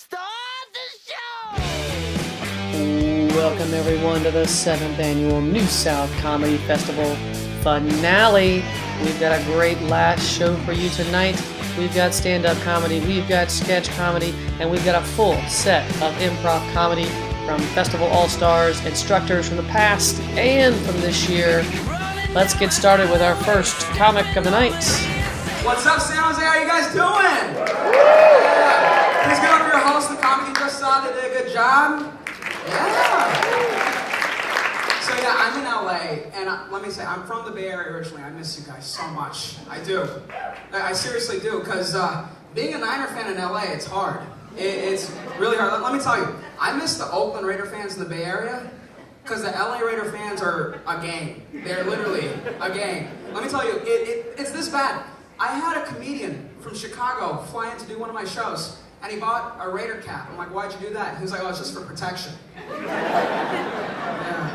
Start the show! Welcome everyone to the 7th Annual New South Comedy Festival finale. We've got a great last show for you tonight. We've got stand-up comedy, we've got sketch comedy, and we've got a full set of improv comedy from festival all-stars, instructors from the past and from this year. Let's get started with our first comic of the night. What's up, San Jose? How you guys doing? Yeah. Please give up your host, the comic you just saw. They did a good job. Yeah. So yeah, I'm in LA, and let me say, I'm from the Bay Area originally. I miss you guys so much. I do. I seriously do, because being a Niner fan in LA, it's hard. It's really hard. Let me tell you, I miss the Oakland Raider fans in the Bay Area, because the LA Raider fans are a gang. They're literally a gang. Let me tell you, it's this bad. I had a comedian from Chicago fly in to do one of my shows, and he bought a Raider cap. I'm like, why'd you do that? He was like, oh, it's just for protection. Yeah.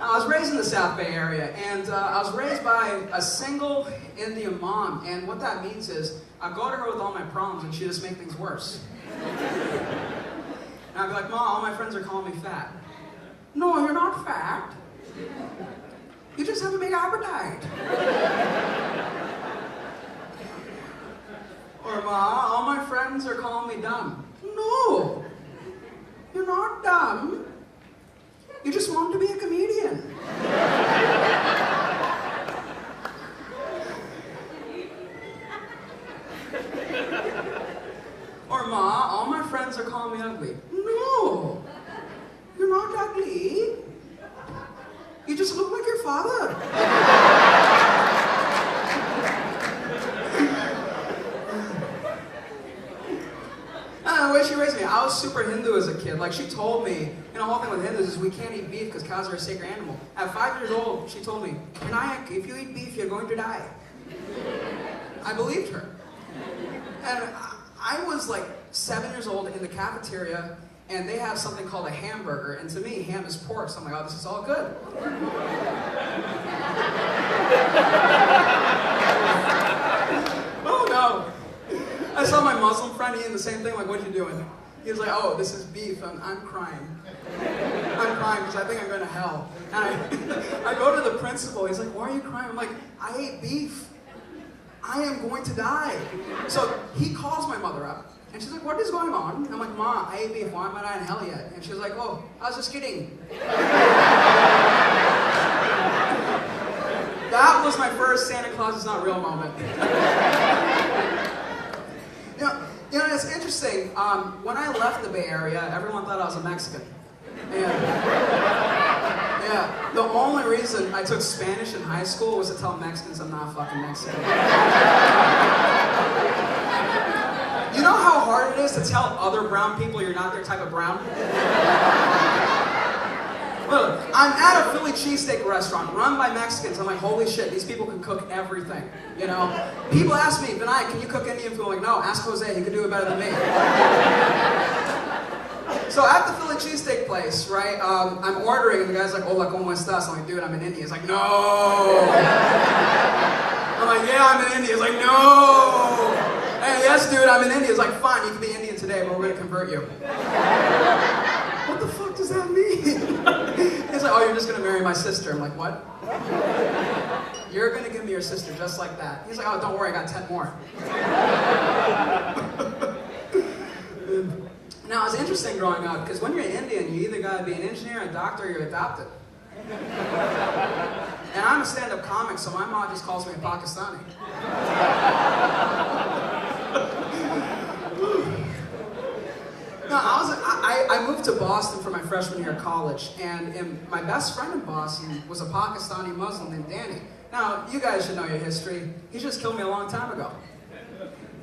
I was raised in the South Bay Area, and I was raised by a single Indian mom, and what that means is I go to her with all my problems, and she just make things worse. And I'd be like, Mom, all my friends are calling me fat. No, you're not fat. You just have a big appetite. Or, Ma, all my friends are calling me dumb. No, you're not dumb. You just want to be a comedian. Or, Ma, all my friends are calling me ugly. No, you're not ugly. You just look like your father. The way she raised me, I was super Hindu as a kid. Like, she told me, the whole thing with Hindus is we can't eat beef because cows are a sacred animal. At 5 years old, she told me, Vinayak, if you eat beef, you're going to die. I believed her. And I was like 7 years old in the cafeteria, and they have something called a hamburger, and to me, ham is pork, so I'm like, oh, this is all good. Oh no. I saw my Muslim friend eating the same thing, like, what are you doing? He was like, oh, this is beef, and I'm crying. I'm crying because I think I'm going to hell. And I go to the principal, he's like, why are you crying? I'm like, I ate beef. I am going to die. So he calls my mother up, and she's like, what is going on? And I'm like, Ma, I ate beef, why am I not in hell yet? And she's like, oh, I was just kidding. That was my first Santa Claus is not real moment. You know, it's interesting. When I left the Bay Area, everyone thought I was a Mexican. And yeah, the only reason I took Spanish in high school was to tell Mexicans I'm not fucking Mexican. You know how hard it is to tell other brown people you're not their type of brown? Look, I'm at a Philly cheesesteak restaurant run by Mexicans. I'm like, holy shit, these people can cook everything, you know? People ask me, Vinayak, can you cook Indian food? I'm like, no, ask Jose, he can do it better than me. So at the Philly cheesesteak place, right, I'm ordering, and the guy's like, hola, ¿cómo estás? I'm like, dude, I'm in India. He's like, no. I'm like, yeah, I'm in India. He's like, no. Hey, yes, dude, I'm in India. He's like, fine, you can be Indian today, but we're going to convert you. What the fuck does that mean? He's like, oh, you're just going to marry my sister. I'm like, what? You're going to give me your sister just like that. He's like, oh, don't worry, I got 10 more. Now, it's interesting growing up, because when you're an Indian, you either got to be an engineer, a doctor, or you're adopted. And I'm a stand-up comic, so my mom just calls me a Pakistani. No, I moved to Boston for my freshman year of college, and my best friend in Boston was a Pakistani Muslim named Danny. Now, you guys should know your history. He just killed me a long time ago.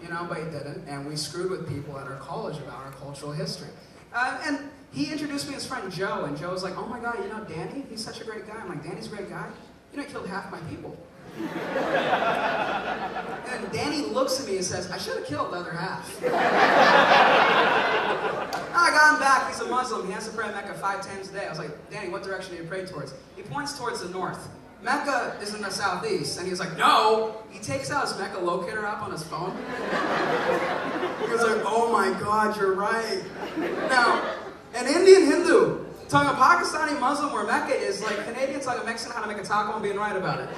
You know, but he didn't, and we screwed with people at our college about our cultural history. And he introduced me to his friend Joe, and Joe was like, oh my God, you know Danny? He's such a great guy. I'm like, Danny's a great guy? You know, he killed half my people. And Danny looks at me and says, I should have killed the other half. I got him back, he's a Muslim, he has to pray in Mecca 5 times a day. I was like, Danny, what direction do you pray towards? He points towards the north. Mecca is in the southeast. And he's like, no! He takes out his Mecca locator app on his phone. He was like, oh my my God, you're right. Now, an Indian Hindu telling a Pakistani Muslim where Mecca is like Canadians telling a Mexican how to make a taco and being right about it.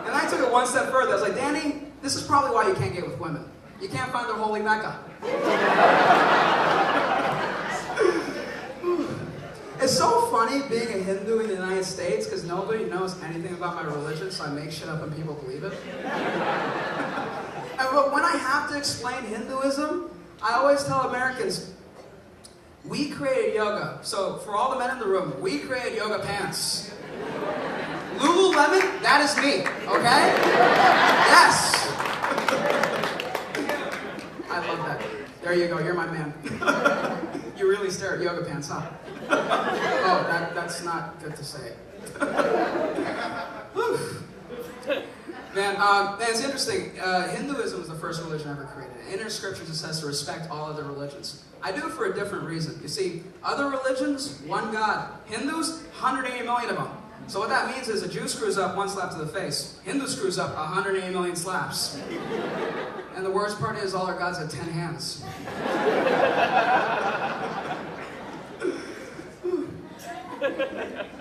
And I took it one step further. I was like, Danny, this is probably why you can't get with women. You can't find their holy Mecca. It's so funny being a Hindu in the United States because nobody knows anything about my religion, so I make shit up and people believe it. But when I have to explain Hinduism, I always tell Americans, we created yoga. So for all the men in the room, we created yoga pants. Lululemon, that is me, okay? Yes. I love that. There you go, you're my man. You really stare at yoga pants, huh? Oh, that's not good to say. Man, it's interesting. Hinduism was the first religion ever created. In our scriptures it says to respect all other religions. I do it for a different reason. You see, other religions, one God. Hindus, 180 million of them. So what that means is a Jew screws up, one slap to the face. Hindu screws up, 180 million slaps. And the worst part is all our gods have 10 hands.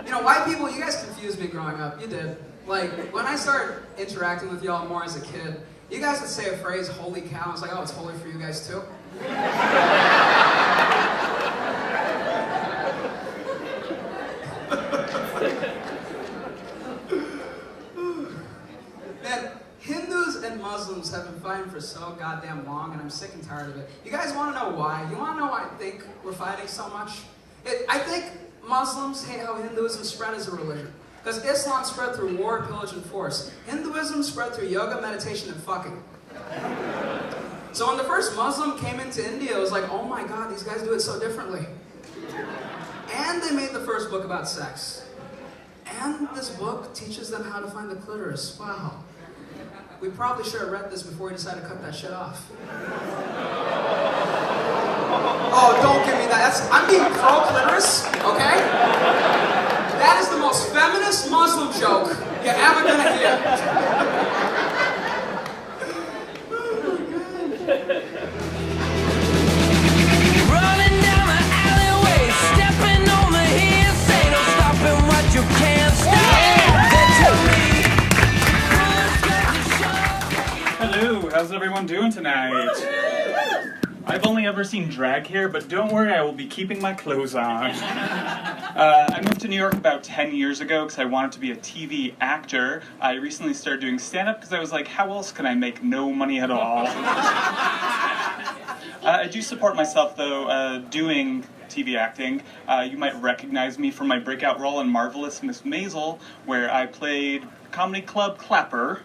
You know, white people, you guys confused me growing up. You did. Like, when I started interacting with y'all more as a kid, you guys would say a phrase, holy cow. I was like, oh, it's holy for you guys too? Man, Hindus and Muslims have been fighting for so goddamn long, and I'm sick and tired of it. You guys want to know why? You want to know why I think we're fighting so much? I think Muslims hate how Hinduism spread as a religion. Because Islam spread through war, pillage, and force. Hinduism spread through yoga, meditation, and fucking. So when the first Muslim came into India, it was like, oh my God, these guys do it so differently. And they made the first book about sex. And this book teaches them how to find the clitoris. Wow. We probably should have read this before we decided to cut that shit off. Oh, don't give me that. I'm being pro-clitoris, okay? That is the most feminist Muslim joke you're ever gonna hear. Running down the alleyway, stepping on the hills, ain't no stopping what you can't stop. They tell me, Hello, how's everyone doing tonight? I've only ever seen drag here, but don't worry, I will be keeping my clothes on. I moved to New York about 10 years ago because I wanted to be a TV actor. I recently started doing stand-up because I was like, how else can I make no money at all? I do support myself, though, doing TV acting. You might recognize me from my breakout role in Marvelous Miss Maisel, where I played comedy club Clapper.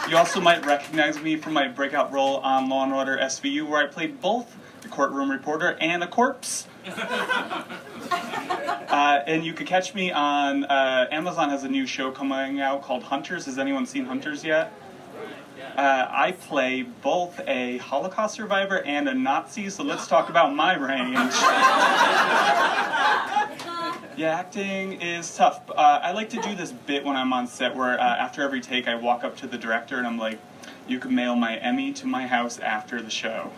You also might recognize me from my breakout role on Law & Order SVU, where I played both the courtroom reporter and a corpse. And you could catch me on, Amazon has a new show coming out called Hunters. Has anyone seen Hunters yet? I play both a Holocaust survivor and a Nazi, so let's talk about my range. Yeah, acting is tough. I like to do this bit when I'm on set where after every take I walk up to the director and I'm like, you can mail my Emmy to my house after the show.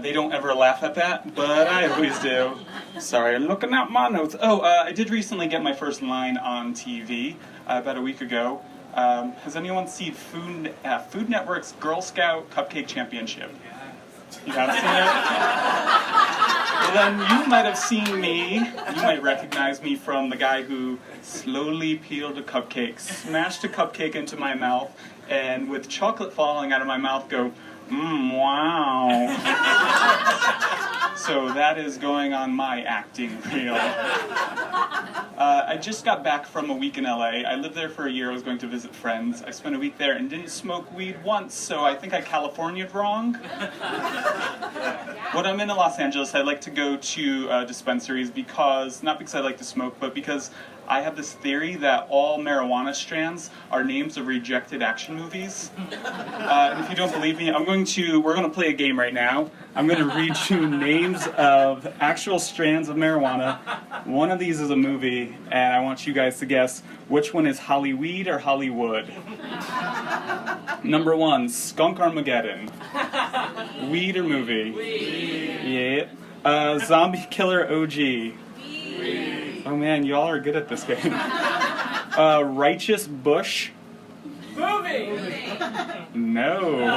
They don't ever laugh at that, but I always do. Sorry, I'm looking at my notes. Oh, I did recently get my first line on TV about a week ago. Has anyone seen Food Network's Girl Scout Cupcake Championship? You haven't seen it? Well, then you might have seen me. You might recognize me from the guy who slowly peeled a cupcake, smashed a cupcake into my mouth, and with chocolate falling out of my mouth go, wow. So that is going on my acting reel. I just got back from a week in LA. I lived there for a year. I was going to visit friends. I spent a week there and didn't smoke weed once, so I think I California'd wrong. When I'm in Los Angeles, I like to go to dispensaries because, not because I like to smoke, but because I have this theory that all marijuana strands are names of rejected action movies. And if you don't believe me, we're going to play a game right now. I'm going to read you names of actual strands of marijuana. One of these is a movie, and I want you guys to guess which one is Hollyweed or Hollywood. Number 1, Skunk Armageddon. Weed or movie? Weed. Yeah. Zombie Killer OG. Weed. Oh man, y'all are good at this game. Righteous Bush. Movie. No.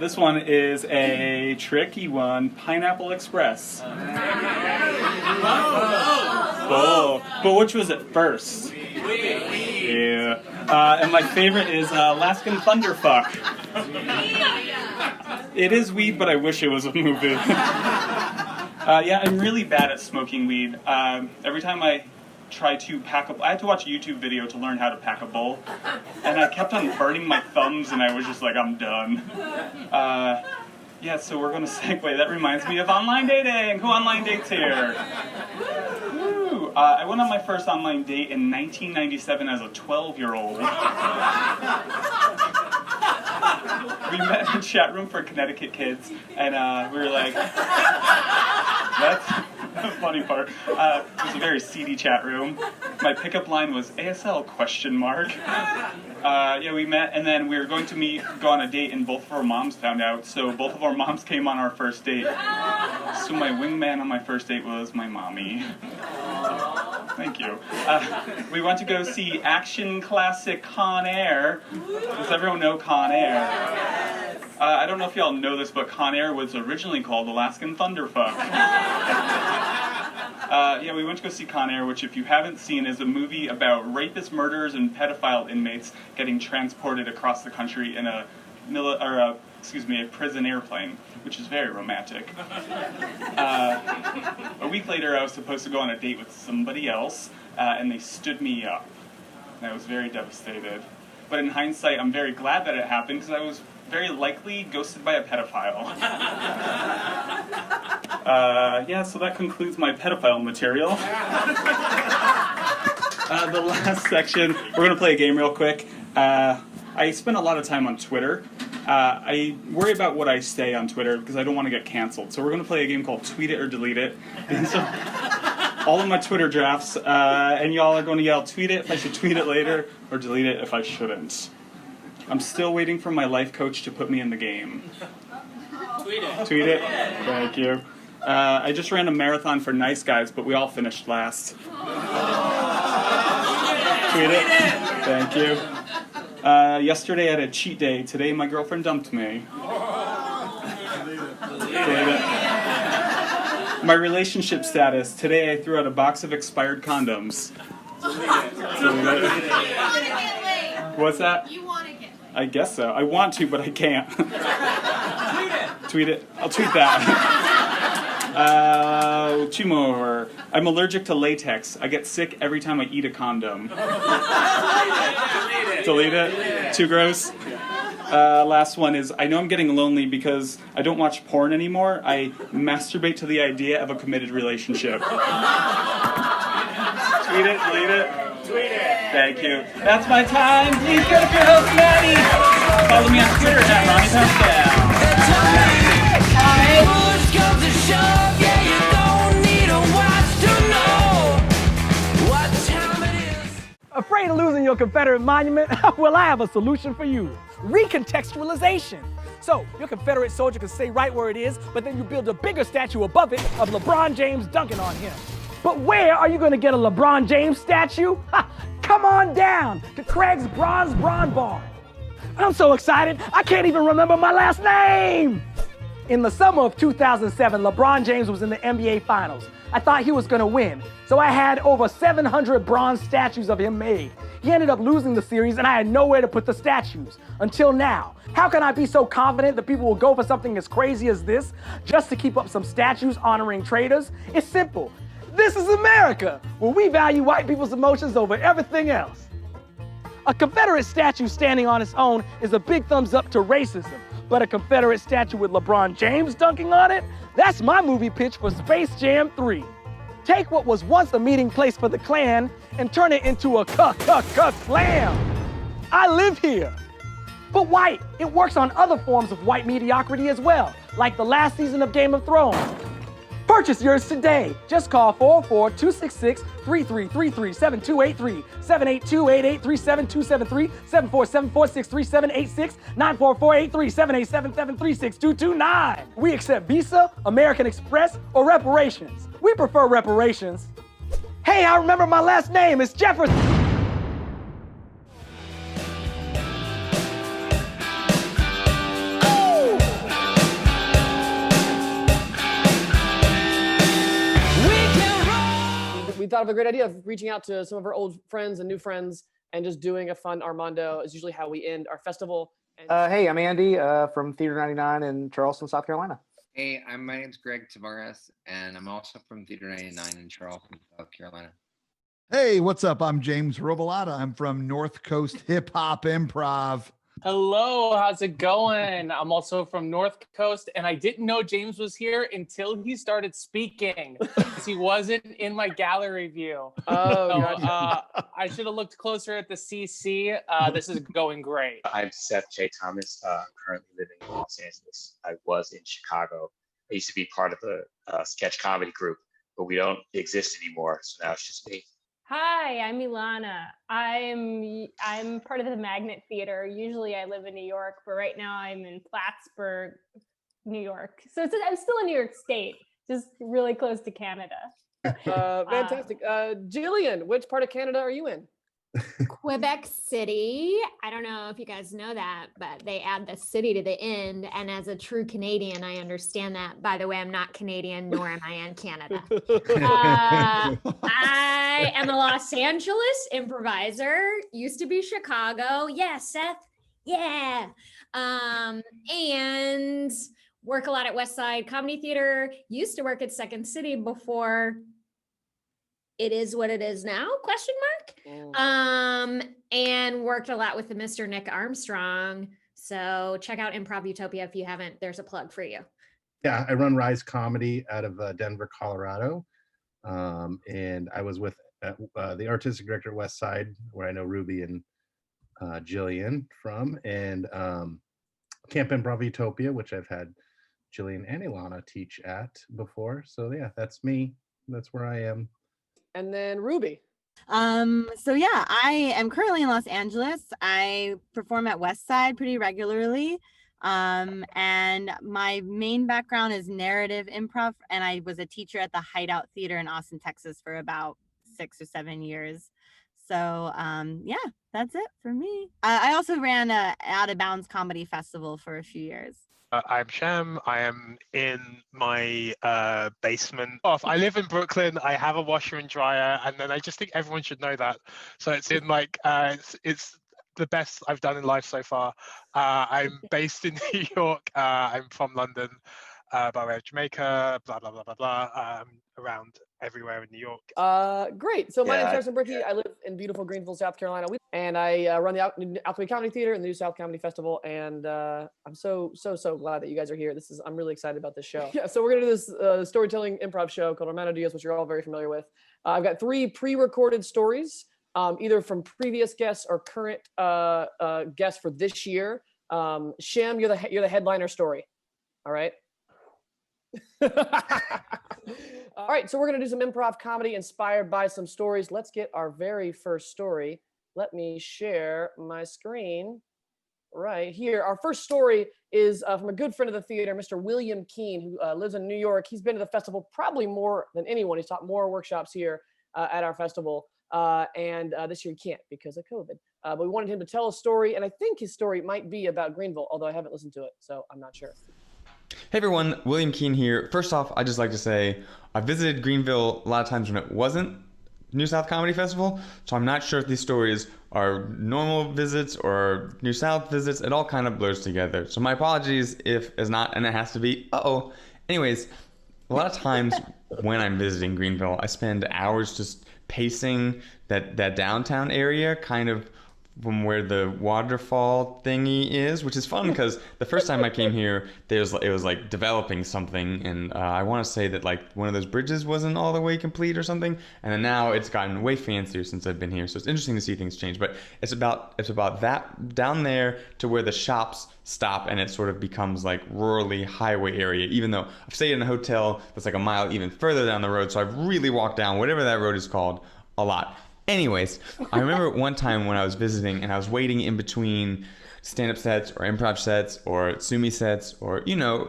This one is a tricky one. Pineapple Express. Oh, but which was it first? Yeah. And my favorite is Alaskan Thunderfuck. It is weed, but I wish it was a movie. Yeah, I'm really bad at smoking weed. Every time I try to pack I had to watch a YouTube video to learn how to pack a bowl, and I kept on burning my thumbs, and I was just like, I'm done. Yeah, so we're going to segue. That reminds me of online dating. Who online dates here? Woo! I went on my first online date in 1997 as a 12-year-old. We met in a chat room for Connecticut kids, and we were like, that's the funny part. It was a very seedy chat room. My pickup line was ASL ? Yeah, we met, and then we were going to go on a date, and both of our moms found out, so both of our moms came on our first date. So my wingman on my first date was my mommy. Thank you. We went to go see action classic Con Air. Does everyone know Con Air? I don't know if y'all know this, but Con Air was originally called Alaskan Thunderfuck. Yeah, we went to go see Con Air, which if you haven't seen is a movie about rapist murderers and pedophile inmates getting transported across the country in a prison airplane, which is very romantic. A week later, I was supposed to go on a date with somebody else, and they stood me up. And I was very devastated. But in hindsight, I'm very glad that it happened, because I was very likely ghosted by a pedophile. Yeah, so that concludes my pedophile material. The last section, we're going to play a game real quick. I spend a lot of time on Twitter. I worry about what I say on Twitter because I don't want to get canceled. So we're going to play a game called Tweet It or Delete It. These are all of my Twitter drafts, and y'all are going to yell, tweet it if I should tweet it later, or delete it if I shouldn't. I'm still waiting for my life coach to put me in the game. Tweet it. Tweet it? Thank you. I just ran a marathon for Nice Guys, but we all finished last. Tweet it? Thank you. Yesterday I had a cheat day. Today my girlfriend dumped me. Delete it. My relationship status. Today I threw out a box of expired condoms. Delete it. What's that? You want to get laid. I guess so. I want to, but I can't. Tweet it. Tweet it. I'll tweet that. 2 more. I'm allergic to latex. I get sick every time I eat a condom. Delete it. Too gross. Last one is, I know I'm getting lonely because I don't watch porn anymore. I masturbate to the idea of a committed relationship. Tweet it. Delete it. Tweet it. Thank you. That's my time. Please go to your host, Maddie. Follow me on Twitter at Ronny Pascale. Push comes to shove, yeah, you don't need a watch to know what time it is. Afraid of losing your Confederate monument? Well, I have a solution for you. Recontextualization. So, your Confederate soldier can stay right where it is, but then you build a bigger statue above it of LeBron James dunking on him. But where are you going to get a LeBron James statue? Come on down to Craig's Bronze Barn. I'm so excited, I can't even remember my last name. In the summer of 2007, LeBron James was in the NBA Finals. I thought he was going to win, so I had over 700 bronze statues of him made. He ended up losing the series, and I had nowhere to put the statues. Until now. How can I be so confident that people will go for something as crazy as this just to keep up some statues honoring traitors? It's simple. This is America, where we value white people's emotions over everything else. A Confederate statue standing on its own is a big thumbs up to racism. But a Confederate statue with LeBron James dunking on it? That's my movie pitch for Space Jam 3. Take what was once a meeting place for the Klan and turn it into a slam. I live here. But white, it works on other forms of white mediocrity as well, like the last season of Game of Thrones. Purchase yours today. Just call 404-266-3333, 7283-782-883-7273, 7474-63786, 944-837-877-36229. We accept Visa, American Express, or reparations. We prefer reparations. Hey, I remember my last name. It's Jefferson. We thought of a great idea of reaching out to some of our old friends and new friends and just doing a fun Armando is usually how we end our festival. Hey, I'm Andy from Theater 99 in Charleston, South Carolina. Hey, my name's Greg Tavares, and I'm also from Theater 99 in Charleston, South Carolina. Hey, what's up? I'm James Robilotta. I'm from North Coast Hip Hop Improv. Hello, how's it going? I'm also from North Coast, and I didn't know James was here until he started speaking, because he wasn't in my gallery view. Oh, I should have looked closer at the CC. This is going great. I'm Seth K. Thomas. I'm currently living in Los Angeles. I was in Chicago. I used to be part of the sketch comedy group, but we don't exist anymore. So now it's just me. Hi, I'm Elana. I'm part of the Magnet Theater. Usually I live in New York, but right now I'm in Plattsburgh, New York. So I'm still in New York State, just really close to Canada. Fantastic. Gillian, which part of Canada are you in? Quebec City. I don't know if you guys know that, but they add the city to the end. And as a true Canadian, I understand that. By the way, I'm not Canadian, nor am I in Canada. I am a Los Angeles improviser. Used to be Chicago. Yeah, Seth. Yeah. And work a lot at Westside Comedy Theater. Used to work at Second City before it is what it is now, question mark. And worked a lot with the Mr. Nick Armstrong. So check out Improv Utopia if you haven't. There's a plug for you. Yeah, I run Rise Comedy out of Denver, Colorado. And I was with the artistic director at Westside, where I know Ruby and Jillian from, and Camp Improv Utopia, which I've had Jillian and Elana teach at before. So yeah, that's me. That's where I am. And then Ruby. So yeah, I am currently in Los Angeles. I perform at Westside pretty regularly. And my main background is narrative improv, and I was a teacher at the Hideout Theater in Austin, Texas for about 6 or 7 years. So yeah, that's it for me. I also ran a Out of Bounds Comedy Festival for a few years. I'm Shem. I am in my basement. I live in Brooklyn. I have a washer and dryer, and then I just think everyone should know that. So it's in like it's the best I've done in life so far. I'm based in New York. I'm from London, by way of Jamaica. Blah blah blah blah blah. Around everywhere in New York. Great. So my name's Harrison Bricky. I live in beautiful Greenville, South Carolina, and I run the Alchemy Comedy Theater and the New South Comedy Festival. And I'm so glad that you guys are here. I'm really excited about this show. Yeah. So we're gonna do this storytelling improv show called Armando Diaz, which you're all very familiar with. I've got 3 pre-recorded stories, either from previous guests or current guests for this year. Shem, you're the headliner story. All right. All right, so we're going to do some improv comedy inspired by some stories. Let's get our very first story. Let me share my screen right here. Our first story is from a good friend of the theater, Mr. William Kean, who lives in New York. He's been to the festival probably more than anyone. He's taught more workshops here at our festival. And this year he can't because of COVID. But we wanted him to tell a story, and I think his story might be about Greenville, although I haven't listened to it, so I'm not sure. Hey everyone, William Kean here. First off, I'd just like to say I visited Greenville a lot of times when it wasn't New South Comedy Festival, so I'm not sure if these stories are normal visits or New South visits. It all kind of blurs together. So my apologies if it's not, and it has to be. Anyways, a lot of times when I'm visiting Greenville, I spend hours just pacing that downtown area, kind of from where the waterfall thingy is, which is fun because the first time I came here, it was like developing something, and I want to say that like one of those bridges wasn't all the way complete or something, and then now it's gotten way fancier since I've been here. So it's interesting to see things change. But it's about that down there to where the shops stop, and it sort of becomes like rurally highway area. Even though I've stayed in a hotel that's like a mile even further down the road, so I've really walked down whatever that road is called a lot. Anyways, I remember one time when I was visiting and I was waiting in between stand-up sets or improv sets or sumi sets or,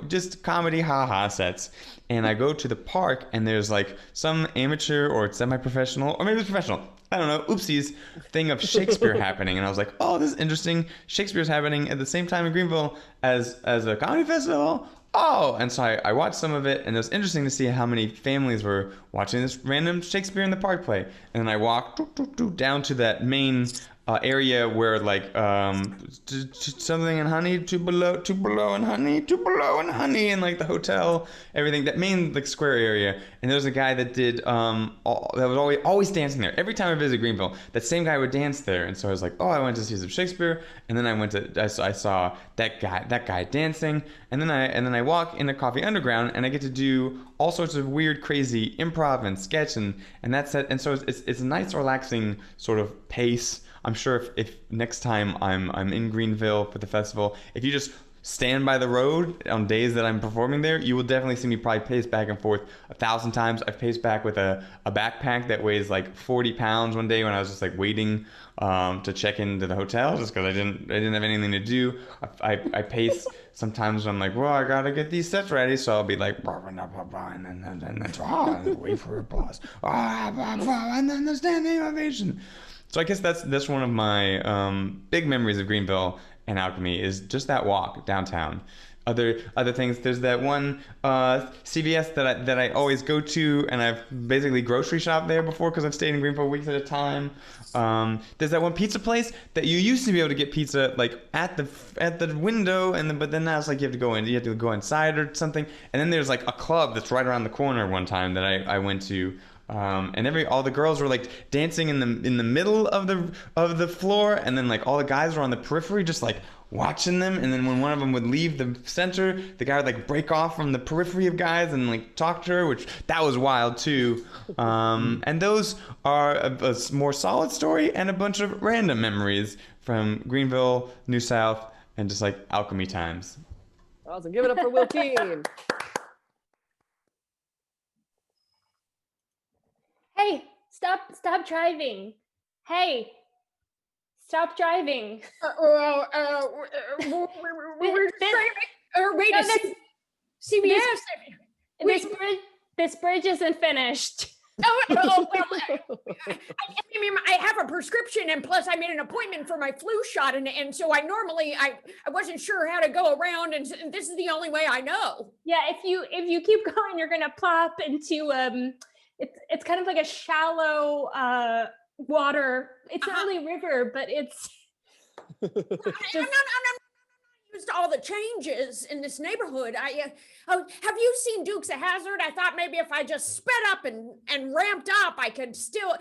just comedy ha-ha sets. And I go to the park and there's like some amateur or semi-professional, or maybe it's professional, I don't know, oopsies, thing of Shakespeare happening. And I was like, oh, this is interesting. Shakespeare's happening at the same time in Greenville as a comedy festival. Oh, and so I watched some of it, and it was interesting to see how many families were watching this random Shakespeare in the Park play. And then I walked down to that main area where like something and honey, two below and honey, two below and honey, and like the hotel, everything, that main like square area. And there was a guy that did that was always dancing there. Every time I visit Greenville, that same guy would dance there. And so I was like, oh, I went to see some Shakespeare, and then I saw that guy dancing, and then I walk into Coffee Underground, and I get to do all sorts of weird, crazy improv and sketch, and that's it. And so it's a nice, relaxing sort of pace. I'm sure if next time I'm in Greenville for the festival, if you just stand by the road on days that I'm performing there, you will definitely see me probably pace back and forth 1,000 times. I've paced back with a backpack that weighs like 40 pounds one day when I was just like waiting to check into the hotel just because I didn't have anything to do. I pace sometimes when I'm like, well, I gotta get these sets ready, so I'll be like, and then wait for applause, and then the standing ovation. So I guess that's one of my big memories of Greenville and Alchemy is just that walk downtown. Other things, there's that one CVS that I always go to, and I've basically grocery shopped there before because I've stayed in Greenville weeks at a time. There's that one pizza place that you used to be able to get pizza like at the window, but then now it's like you have to go inside or something. And then there's like a club that's right around the corner one time that I went to. And all the girls were like dancing in the middle of the floor, and then like all the guys were on the periphery just like watching them. And then when one of them would leave the center, the guy would like break off from the periphery of guys and like talk to her, which that was wild too. And those are a more solid story and a bunch of random memories from Greenville, New South, and just like Alchemy times. Awesome. Give it up for Will Kean. Hey, stop driving. Hey, stop driving. This bridge isn't finished. I have a prescription, and plus I made an appointment for my flu shot, and so I wasn't sure how to go around, and this is the only way I know. Yeah, if you keep going, you're gonna plop into it's kind of like a shallow water. It's not really a river, but it's I'm not used to all the changes in this neighborhood. Have you seen Dukes of Hazzard? I thought maybe if I just sped up and ramped up, I can see the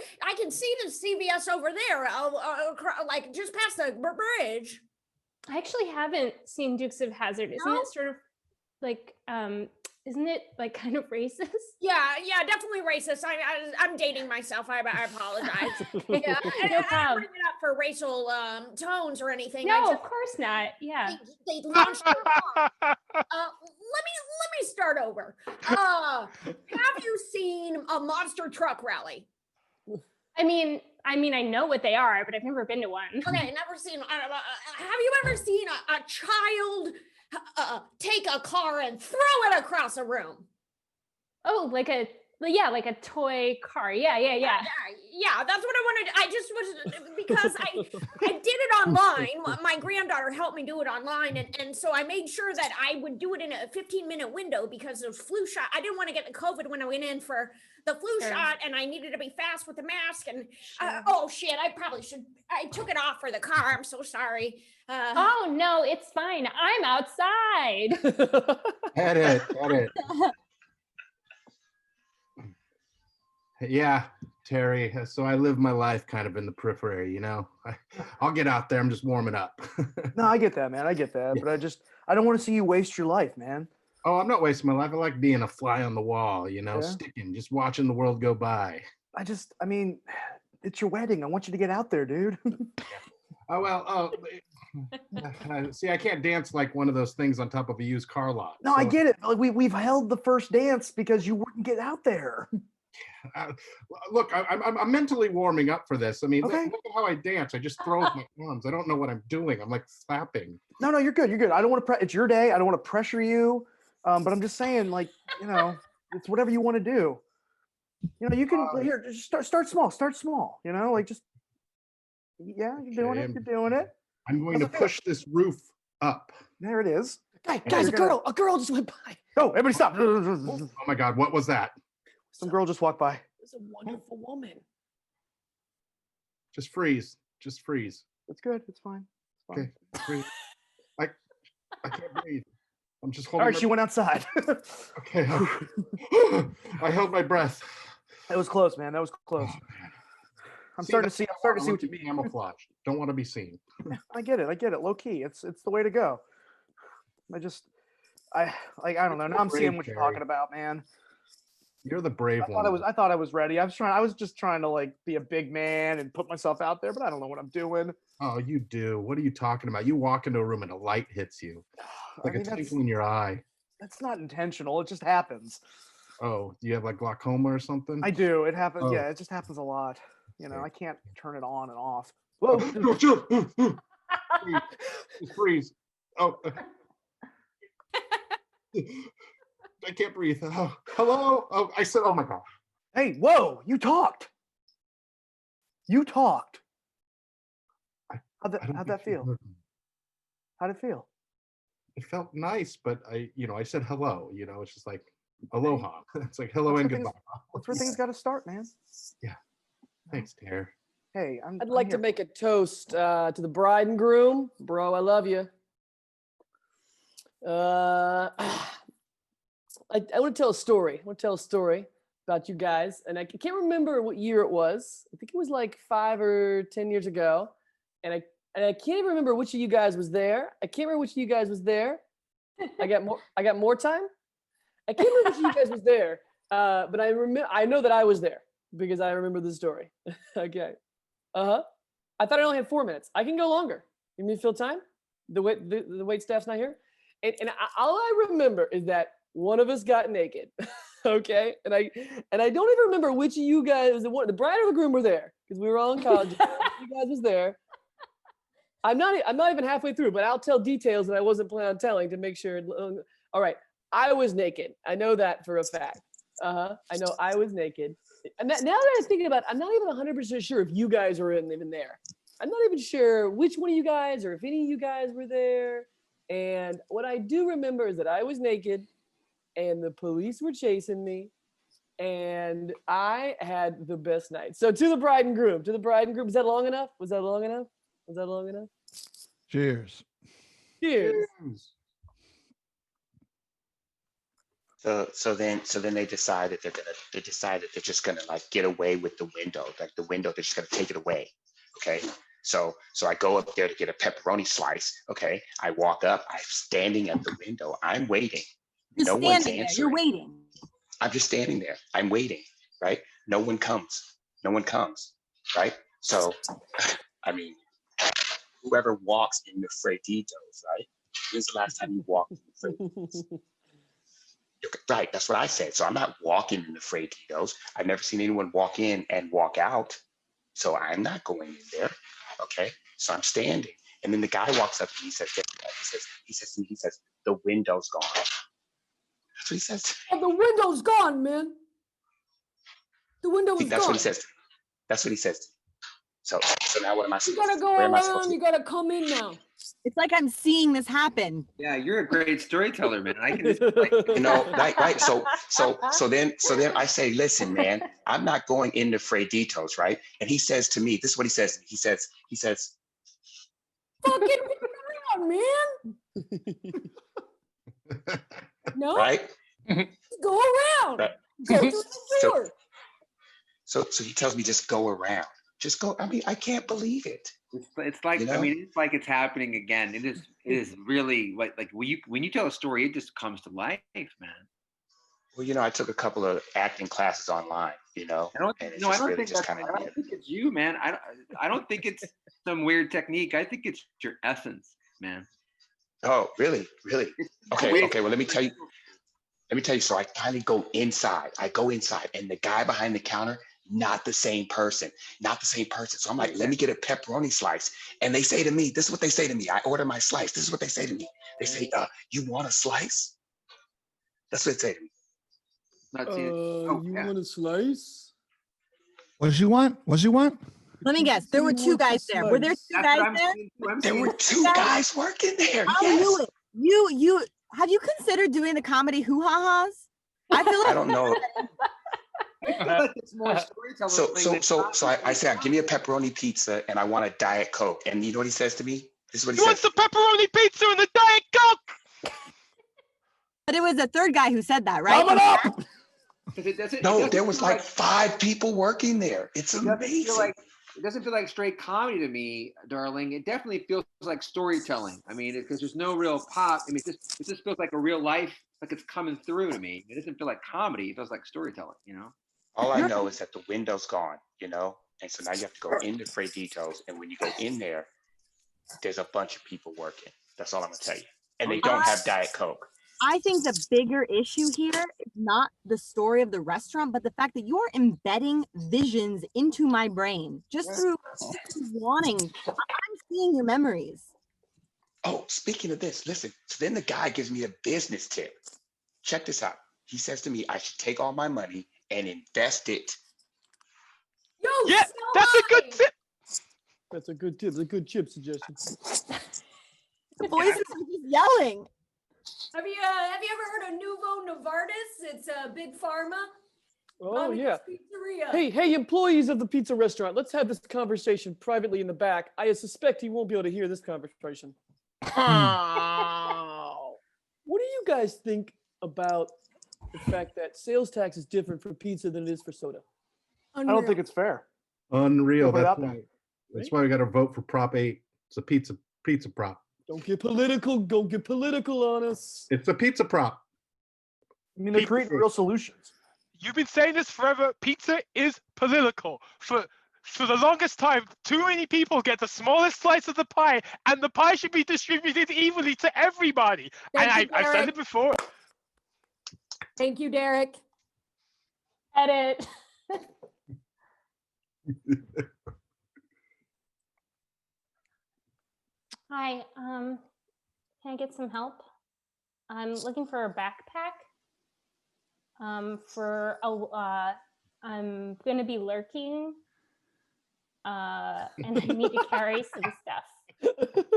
CVS over there, like just past the bridge. I actually haven't seen Dukes of Hazzard. Isn't it sort of like isn't it like kind of racist? Yeah, definitely racist. I'm dating myself. I apologize. Yeah, I don't bring it up for racial tones or anything. No, of course not. Yeah, they launched it off. Let me start over. Have you seen a monster truck rally? I mean, I know what they are, but I've never been to one. Okay, never seen. Have you ever seen a child take a car and throw it across a room? Oh, like a toy car. Yeah. That's what I wanted. I just was, because I did it online. My granddaughter helped me do it online, and so I made sure that I would do it in a 15-minute window because of flu shot. I didn't want to get the COVID when I went in for the flu shot, and I needed to be fast with the mask. And oh shit, I probably should. I took it off for the car. I'm so sorry. Oh no, it's fine. I'm outside. Edit. Yeah, Terry. So I live my life kind of in the periphery, you know. I'll get out there. I'm just warming up. No, I get that, man. I get that. But I don't want to see you waste your life, man. Oh, I'm not wasting my life. I like being a fly on the wall, you know, Yeah. sticking, just watching the world go by. I mean, it's your wedding. I want you to get out there, dude. Oh, well, see, I can't dance like one of those things on top of a used car lot. No, I get it. Like we've held the first dance because you wouldn't get out there. Look, I'm mentally warming up for this. I mean, Okay. look at how I dance. I just throw with my arms. I don't know what I'm doing. I'm like slapping. No, you're good. You're good. I don't want to. It's your day. I don't want to pressure you. But I'm just saying, like, you know, it's whatever you want to do. You know, you can here. Just start small. Start small. You know, like just. Yeah, you're doing it. You're doing it. I'm going to push this roof up. There it is. Guys, a girl just went by. Oh, everybody stop. Oh my God, what was that? Some girl just walked by. It's a wonderful woman. Just freeze. Just freeze. It's good. It's fine. It's fine. Okay. Freeze. I can't breathe. I'm just All holding. right, she went outside. Okay. I held my breath. That was close, man. That was close. I'm starting to see what you mean. Camouflage. Don't want to be seen. I get it. Low key. It's the way to go. I don't know. Now I'm seeing what you're talking about, man. You're the brave one. I thought I was ready. I was just trying to like be a big man and put myself out there, but I don't know what I'm doing. Oh, you do. What are you talking about? You walk into a room and a light hits you. Like a twinkle in your eye. That's not intentional. It just happens. Oh, do you have like glaucoma or something? I do. It happens. Oh. Yeah, it just happens a lot. You know, I can't turn it on and off. Whoa. Freeze. Oh. I can't breathe. Oh, hello. Oh, I said, oh my God. Hey, whoa, you talked. How'd that feel? How'd it feel? It felt nice, but I said hello. You know, it's just like aloha. It's like hello and goodbye. That's where things got to start, man. Yeah. Thanks, Tara. Hey, I'd like to make a toast to the bride and groom. Bro, I love you. I want to tell a story. About you guys, and I can't remember what year it was. I think it was like 5 or 10 years ago, and I can't even remember which of you guys was there. I got more time. I can't remember which of you guys was there, but I know that I was there because I remember the story. Okay. I thought I only had 4 minutes. I can go longer. You need to fill time? The wait staff's not here, and all I remember is that one of us got naked. Okay, and I don't even remember which of you guys, the bride or the groom, were there because we were all in college. You guys was there. I'm not even halfway through, but I'll tell details that I wasn't planning on telling to make sure. All right, I was naked. I know that for a fact. I know I was naked. And now that I think about it, I'm not even 100% sure if you guys were even there. I'm not even sure which one of you guys or if any of you guys were there. And what I do remember is that I was naked. And the police were chasing me, and I had the best night. So to the bride and groom, is that long enough? Was that long enough? Cheers. So then they decided they're just gonna like get away with the window, like the window, they're just gonna take it away. Okay. So I go up there to get a pepperoni slice. Okay. I walk up, I'm standing at the window, I'm waiting. No one's answering. You're waiting. I'm just standing there. I'm waiting, right? No one comes, right? So, I mean, whoever walks in the Freditos, right? When's the last time you walked in the Freditos? Right, that's what I said. So I'm not walking in the Freditos. I've never seen anyone walk in and walk out. So I'm not going in there, okay? So I'm standing. And then the guy walks up and he says, the window's gone. That's what he says. Oh, the window's gone, man. The window is gone. That's what he says. That's what he says. So now what am I supposed to do? You gotta go around. You gotta come in now. It's like I'm seeing this happen. Yeah, you're a great storyteller, man. I can just right. So then I say, listen, man, I'm not going into Freditos, right? And he says to me, this is what he says. He says, fucking around, man. No. Right? Go around. Right. Go through the door. So he tells me just go around. Just go. I mean, I can't believe it. It's like, You know? I mean, it's like it's happening again. It is really like when you tell a story, it just comes to life, man. Well, you know, I took a couple of acting classes online, you know, and it's I just don't really think just that's, kind I don't think it's you, man. I don't think it's some weird technique. I think it's your essence, man. Oh, really? Really? Okay. Well, let me tell you. So I finally go inside. And the guy behind the counter, not the same person. So I'm like, let me get a pepperoni slice. And they say to me, this is what they say to me. I order my slice. This is what they say to me. They say, you want a slice? That's what they say to me. You want a slice? What does you want? Let me guess. There were two guys there. Were there two guys there? There were two guys working there. I Yes. knew it. You have you considered doing the comedy hoo-ha-has? I feel like I don't know. I feel like it's more storytelling. So I said, give me a pepperoni pizza and I want a Diet Coke. And you know what he says to me? This is what he wants says. the pepperoni pizza and the Diet Coke. But it was the third guy who said that, right? No, there was like 5 people working there. It's amazing. It doesn't feel like straight comedy to me, darling. It definitely feels like storytelling. I mean, because there's no real pop. I mean, it just feels like a real life, like it's coming through to me. It doesn't feel like comedy. It feels like storytelling, you know? All I know is that the window's gone, you know? And so now you have to go into Freditos. And when you go in there, there's a bunch of people working. That's all I'm going to tell you. And they don't have Diet Coke. I think the bigger issue here is not the story of the restaurant, but the fact that you're embedding visions into my brain just through wanting. I'm seeing your memories. Oh, speaking of this, listen. So then the guy gives me a business tip. Check this out. He says to me, I should take all my money and invest it. Yeah, that's a good tip. That's a good tip. That's a good chip suggestion. The voices are just yelling. Have you ever heard of Nouveau Novartis? It's a big pharma. Oh, yeah. Pizzeria. Hey, employees of the pizza restaurant, let's have this conversation privately in the back. I suspect he won't be able to hear this conversation. What do you guys think about the fact that sales tax is different for pizza than it is for soda? I don't think it's fair. Unreal. Put it out That's why we got to vote for Prop 8. It's a pizza prop. Don't get political. Don't get political on us. It's a pizza prop. I mean, they're creating real solutions. You've been saying this forever. Pizza is political. For the longest time, too many people get the smallest slice of the pie, and the pie should be distributed evenly to everybody. I've said it before. Thank you, Derek. Edit. Hi, can I get some help? I'm looking for a backpack. I'm gonna be lurking, and I need to carry some stuff.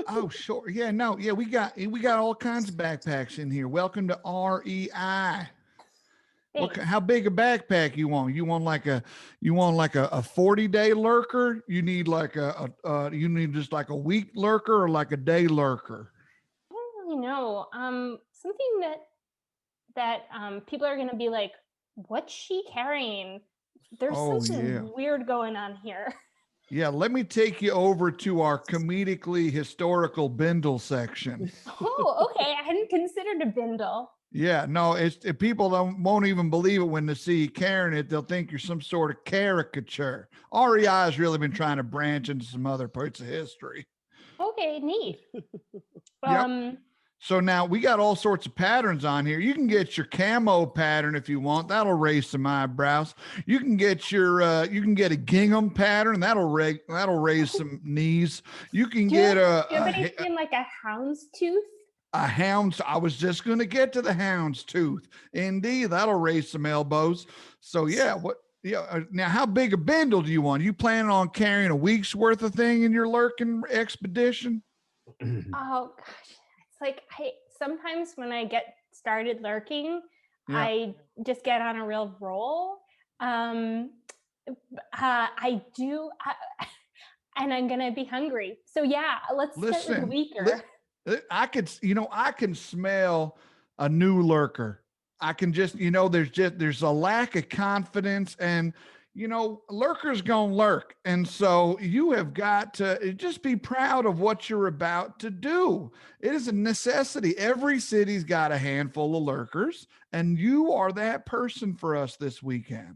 Oh, sure. Yeah, no, yeah, we got all kinds of backpacks in here. Welcome to REI. How big a backpack you want? You want like a 40-day lurker? You need like you need just like a week lurker or like a day lurker? I don't really know. Something that people are gonna be like, what's she carrying? There's something weird going on here. Yeah, let me take you over to our comedically historical bindle section. Oh, okay. I hadn't considered a bindle. Yeah, no, people won't even believe it when they see you carrying it. They'll think you're some sort of caricature. REI has really been trying to branch into some other parts of history. Okay, neat. Yep. So now we got all sorts of patterns on here. You can get your camo pattern if you want. That'll raise some eyebrows. You can get you can get a gingham pattern. That'll raise some knees. You can get do you have anything like a houndstooth? A hound's. I was just going to get to the houndstooth. Indeed, that'll raise some elbows. So yeah, now how big a bindle do you want? You planning on carrying a week's worth of thing in your lurking expedition? Oh gosh. Like sometimes when I get started lurking, I just get on a real roll. I do, and I'm gonna be hungry. So yeah, let's start with weaker. I can smell a new lurker. I can just, there's a lack of confidence, and you know, lurkers gonna lurk. And so you have got to just be proud of what you're about to do. It is a necessity. Every city's got a handful of lurkers, and you are that person for us this weekend.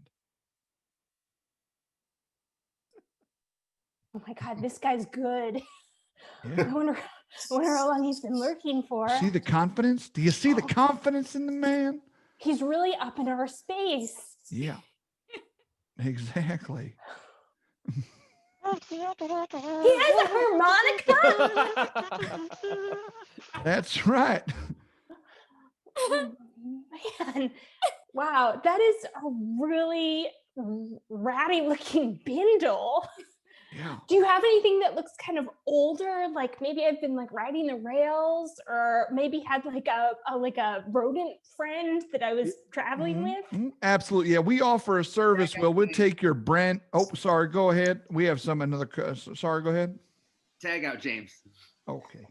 Oh my God, this guy's good. Yeah. I wonder how long he's been lurking for. See the confidence? Do you see the confidence in the man? He's really up in our space. Yeah, exactly. He has a harmonica. That's right. Oh, man, wow, that is a really ratty looking bindle. Yeah. Do you have anything that looks kind of older? Like maybe I've been like riding the rails, or maybe had like a rodent friend that I was traveling with. Absolutely. Yeah. We offer a service. Well, we'll take your brand. Oh, sorry. Go ahead. We have sorry. Go ahead. Tag out, James. Okay.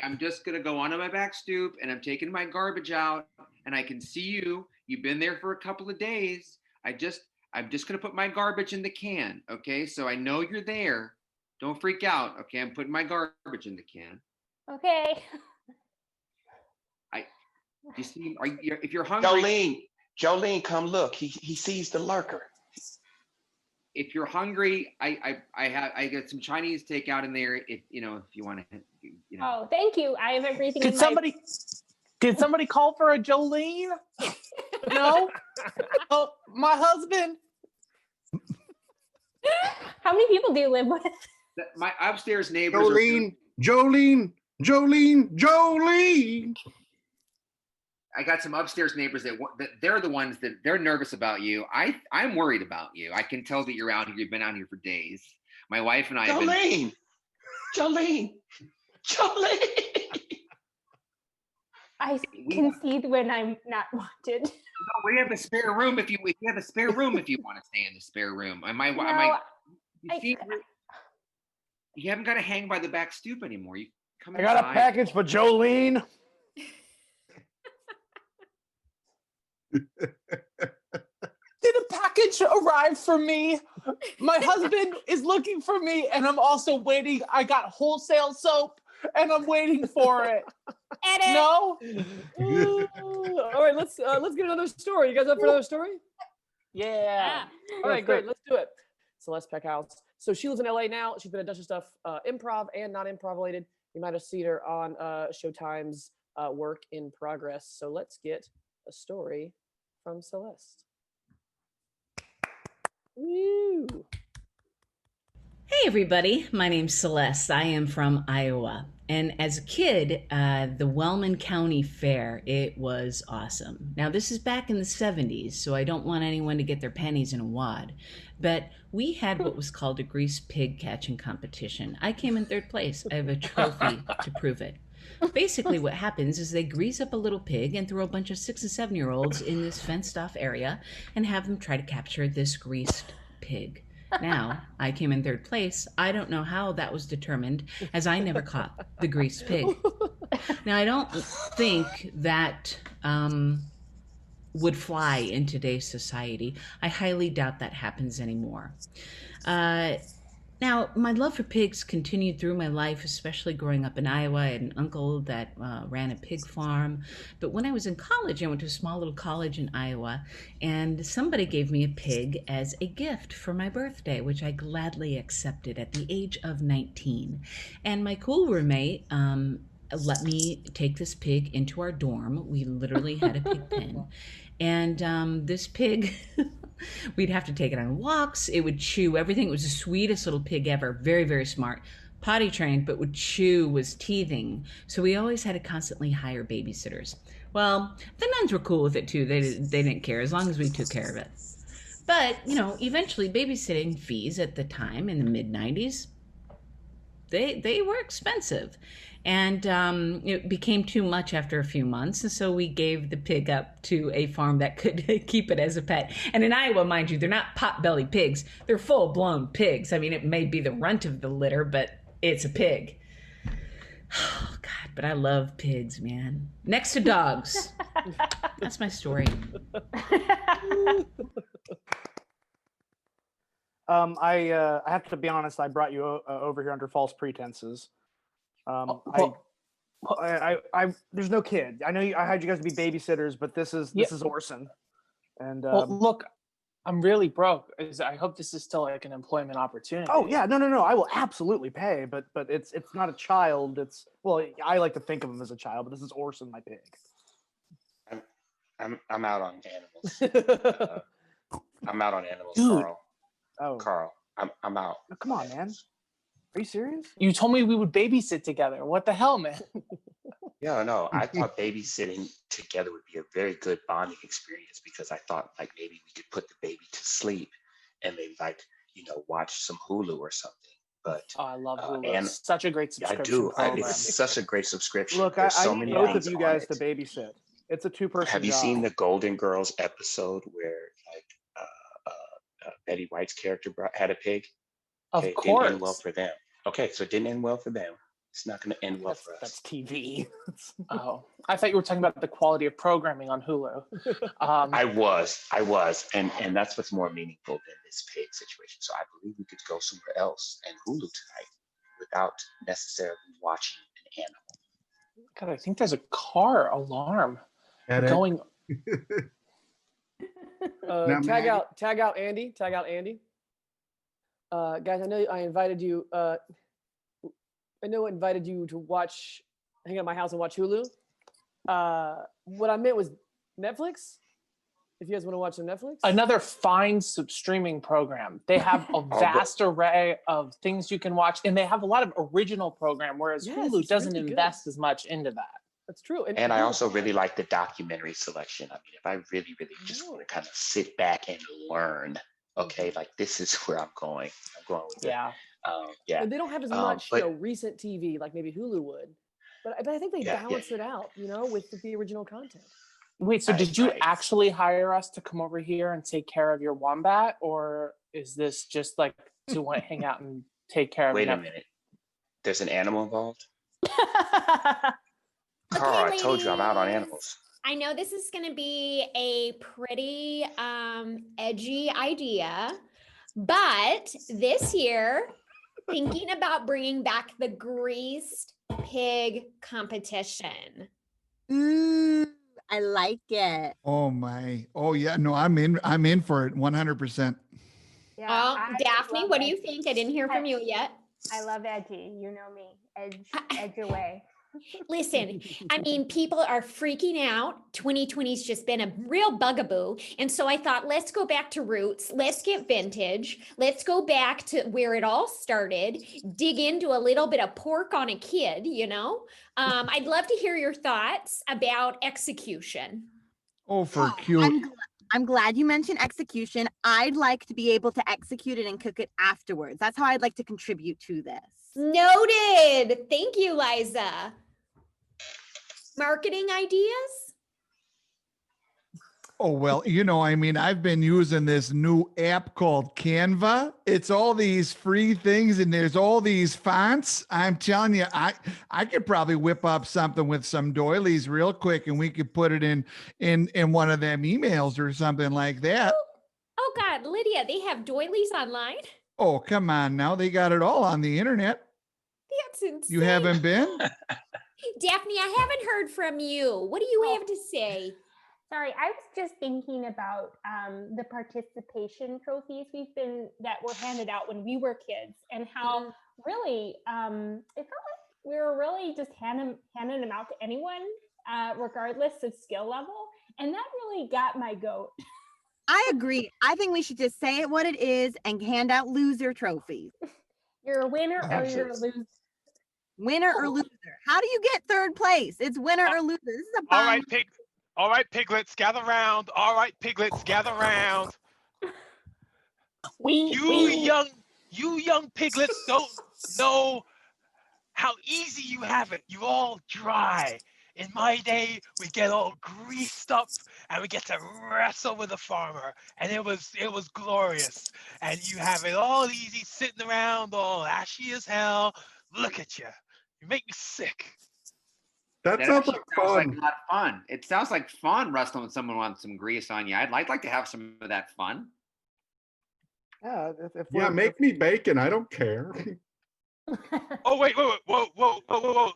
I'm just going to go onto my back stoop and I'm taking my garbage out and I can see you. You've been there for a couple of days. I'm just going to put my garbage in the can. Okay. So I know you're there. Don't freak out. Okay. I'm putting my garbage in the can. Okay. You see, if you're hungry. Jolene, come look. He sees the lurker. If you're hungry, I got some Chinese takeout in there. If you want to, Oh, thank you. I have everything. Did somebody call for a Jolene? No. Oh, my husband. How many people do you live with? My upstairs neighbors. Jolene. I got some upstairs neighbors that they're the ones that they're nervous about you. I'm worried about you. I can tell that you're out here. You've been out here for days. My wife and I. Jolene. I concede when I'm not wanted. No, we have a spare room if you have a spare room if you want to stay in the spare room. You haven't got to hang by the back stoop anymore. You come. I got a package for Jolene. Did a package arrive for me? My husband is looking for me, and I'm also waiting. I got wholesale soap, and I'm waiting for it. Edit. No. All right, let's get another story. You guys up for another story? Yeah. All right, great. Let's do it. Celeste Pechous. So she lives in LA now. She's been a bunch of stuff, improv and non-improv related. You might have seen her on Showtime's Work in Progress. So let's get a story from Celeste. Woo. Hey everybody, my name's Celeste. I am from Iowa. And as a kid, the Willmann County Fair, it was awesome. Now this is back in the 70s, so I don't want anyone to get their panties in a wad. But we had what was called a grease pig catching competition. I came in third place. I have a trophy to prove it. Basically what happens is they grease up a little pig and throw a bunch of 6 and 7-year-olds in this fenced off area and have them try to capture this greased pig. Now, I came in third place. I don't know how that was determined, as I never caught the greased pig. Now, I don't think that would fly in today's society. I highly doubt that happens anymore. Now, my love for pigs continued through my life, especially growing up in Iowa. I had an uncle that ran a pig farm. But when I was in college, I went to a small little college in Iowa, and somebody gave me a pig as a gift for my birthday, which I gladly accepted at the age of 19. And my cool roommate let me take this pig into our dorm. We literally had a pig pen. And this pig, we'd have to take it on walks. It would chew everything. It was the sweetest little pig ever. Very, very smart. Potty trained, but would chew, was teething. So we always had to constantly hire babysitters. Well, the nuns were cool with it too. They didn't care as long as we took care of it. But, you know, eventually babysitting fees at the time in the mid-90s, they were expensive. And it became too much after a few months. And so we gave the pig up to a farm that could keep it as a pet. And in Iowa, mind you, they're not pot-bellied pigs. They're full-blown pigs. I mean, it may be the runt of the litter, but it's a pig. Oh God, but I love pigs, man. Next to dogs. That's my story. I have to be honest. I brought you over here under false pretenses. There's no kid. I know I had you guys to be babysitters, but this is Orson. And Well, look, I'm really broke. I hope this is still like an employment opportunity. oh yeah, no. I will absolutely pay, but it's not a child. It's I like to think of him as a child, but this is Orson, my pig. I'm out on animals. I'm out on animals, Dude. Carl. Oh, Carl, I'm out. Oh, come on, man. Are you serious? You told me we would babysit together. What the hell, man? Yeah, no, I thought babysitting together would be a very good bonding experience because I thought like maybe we could put the baby to sleep and maybe watch some Hulu or something. But I love Hulu. and It's such a great yeah, I subscription do. program. It's such a great subscription. Look, There's so I need many both of things you on guys it. to babysit. It's a two-person Have you job. seen the Golden Girls episode where Betty White's character had a pig? Of It didn't end well course. for them. Okay, so it didn't end well for them. It's not going to end well for us. That's TV. Oh, I thought you were talking about the quality of programming on Hulu. I was, and that's what's more meaningful than this pig situation. So I believe we could go somewhere else and Hulu tonight without necessarily watching an animal. God, I think there's a car alarm Had it. going. Tag out Andy. Guys, I know I invited you. I invited you to hang out at my house and watch Hulu. What I meant was Netflix. If you guys want to watch some Netflix. Another fine streaming program. They have a vast array of things you can watch, and they have a lot of original program, whereas Yes, Hulu it's doesn't really good. invest as much into that. That's true. And I also really like the documentary selection. I mean, if I really, really just want to kind of sit back and learn, okay, like this is where I'm going. I'm going with Yeah. it. Yeah. And they don't have as much, recent TV like maybe Hulu would. But I think they balance it out, with the original content. Wait, so did you actually hire us to come over here and take care of your wombat, or is this just like to want to hang out and take care of? Wait a minute. There's an animal involved? Carl, I told you I'm out on animals. I know this is going to be a pretty edgy idea, but this year, thinking about bringing back the greased pig competition. Ooh, I like it. Oh my. Oh yeah. No, I'm in for it 100%. Yeah, Daphne, what do you think? I didn't hear from you yet. I love edgy. You know me. Edge away. Listen, I mean, people are freaking out. 2020's just been a real bugaboo. And so I thought, let's go back to roots. Let's get vintage. Let's go back to where it all started. Dig into a little bit of pork on a kid, I'd love to hear your thoughts about execution. Oh, for cute. I'm glad you mentioned execution. I'd like to be able to execute it and cook it afterwards. That's how I'd like to contribute to this. Noted. Thank you, Liza. Marketing ideas? Oh, well, I've been using this new app called Canva. It's all these free things and there's all these fonts. I'm telling you, I could probably whip up something with some doilies real quick and we could put it in one of them emails or something like that. Oh God, Lydia, they have doilies online? Oh, come on now. They got it all on the internet. That's insane. You haven't been? Daphne, I haven't heard from you. What do you have to say? Sorry, I was just thinking about the participation trophies that were handed out when we were kids, and how really it felt like we were really just handing them out to anyone, regardless of skill level, and that really got my goat. I agree. I think we should just say it what it is and hand out loser trophies. You're a winner or you're a loser. Winner or loser. How do you get third place? It's winner or loser. This is a All right, piglets, gather round. All right, piglets, gather round. You young piglets don't know how easy you have it. You all dry. In my day, we get all greased up and we get to wrestle with a farmer, and it was glorious. And you have it all easy, sitting around all ashy as hell. Look at you. You make me sick. That That sounds actually like sounds like fun. a lot of fun. It sounds like fun wrestling with someone wants some grease on you. I'd like to have some of that fun. Yeah, if Yeah, we're, make me bacon. I don't care. Oh wait, whoa.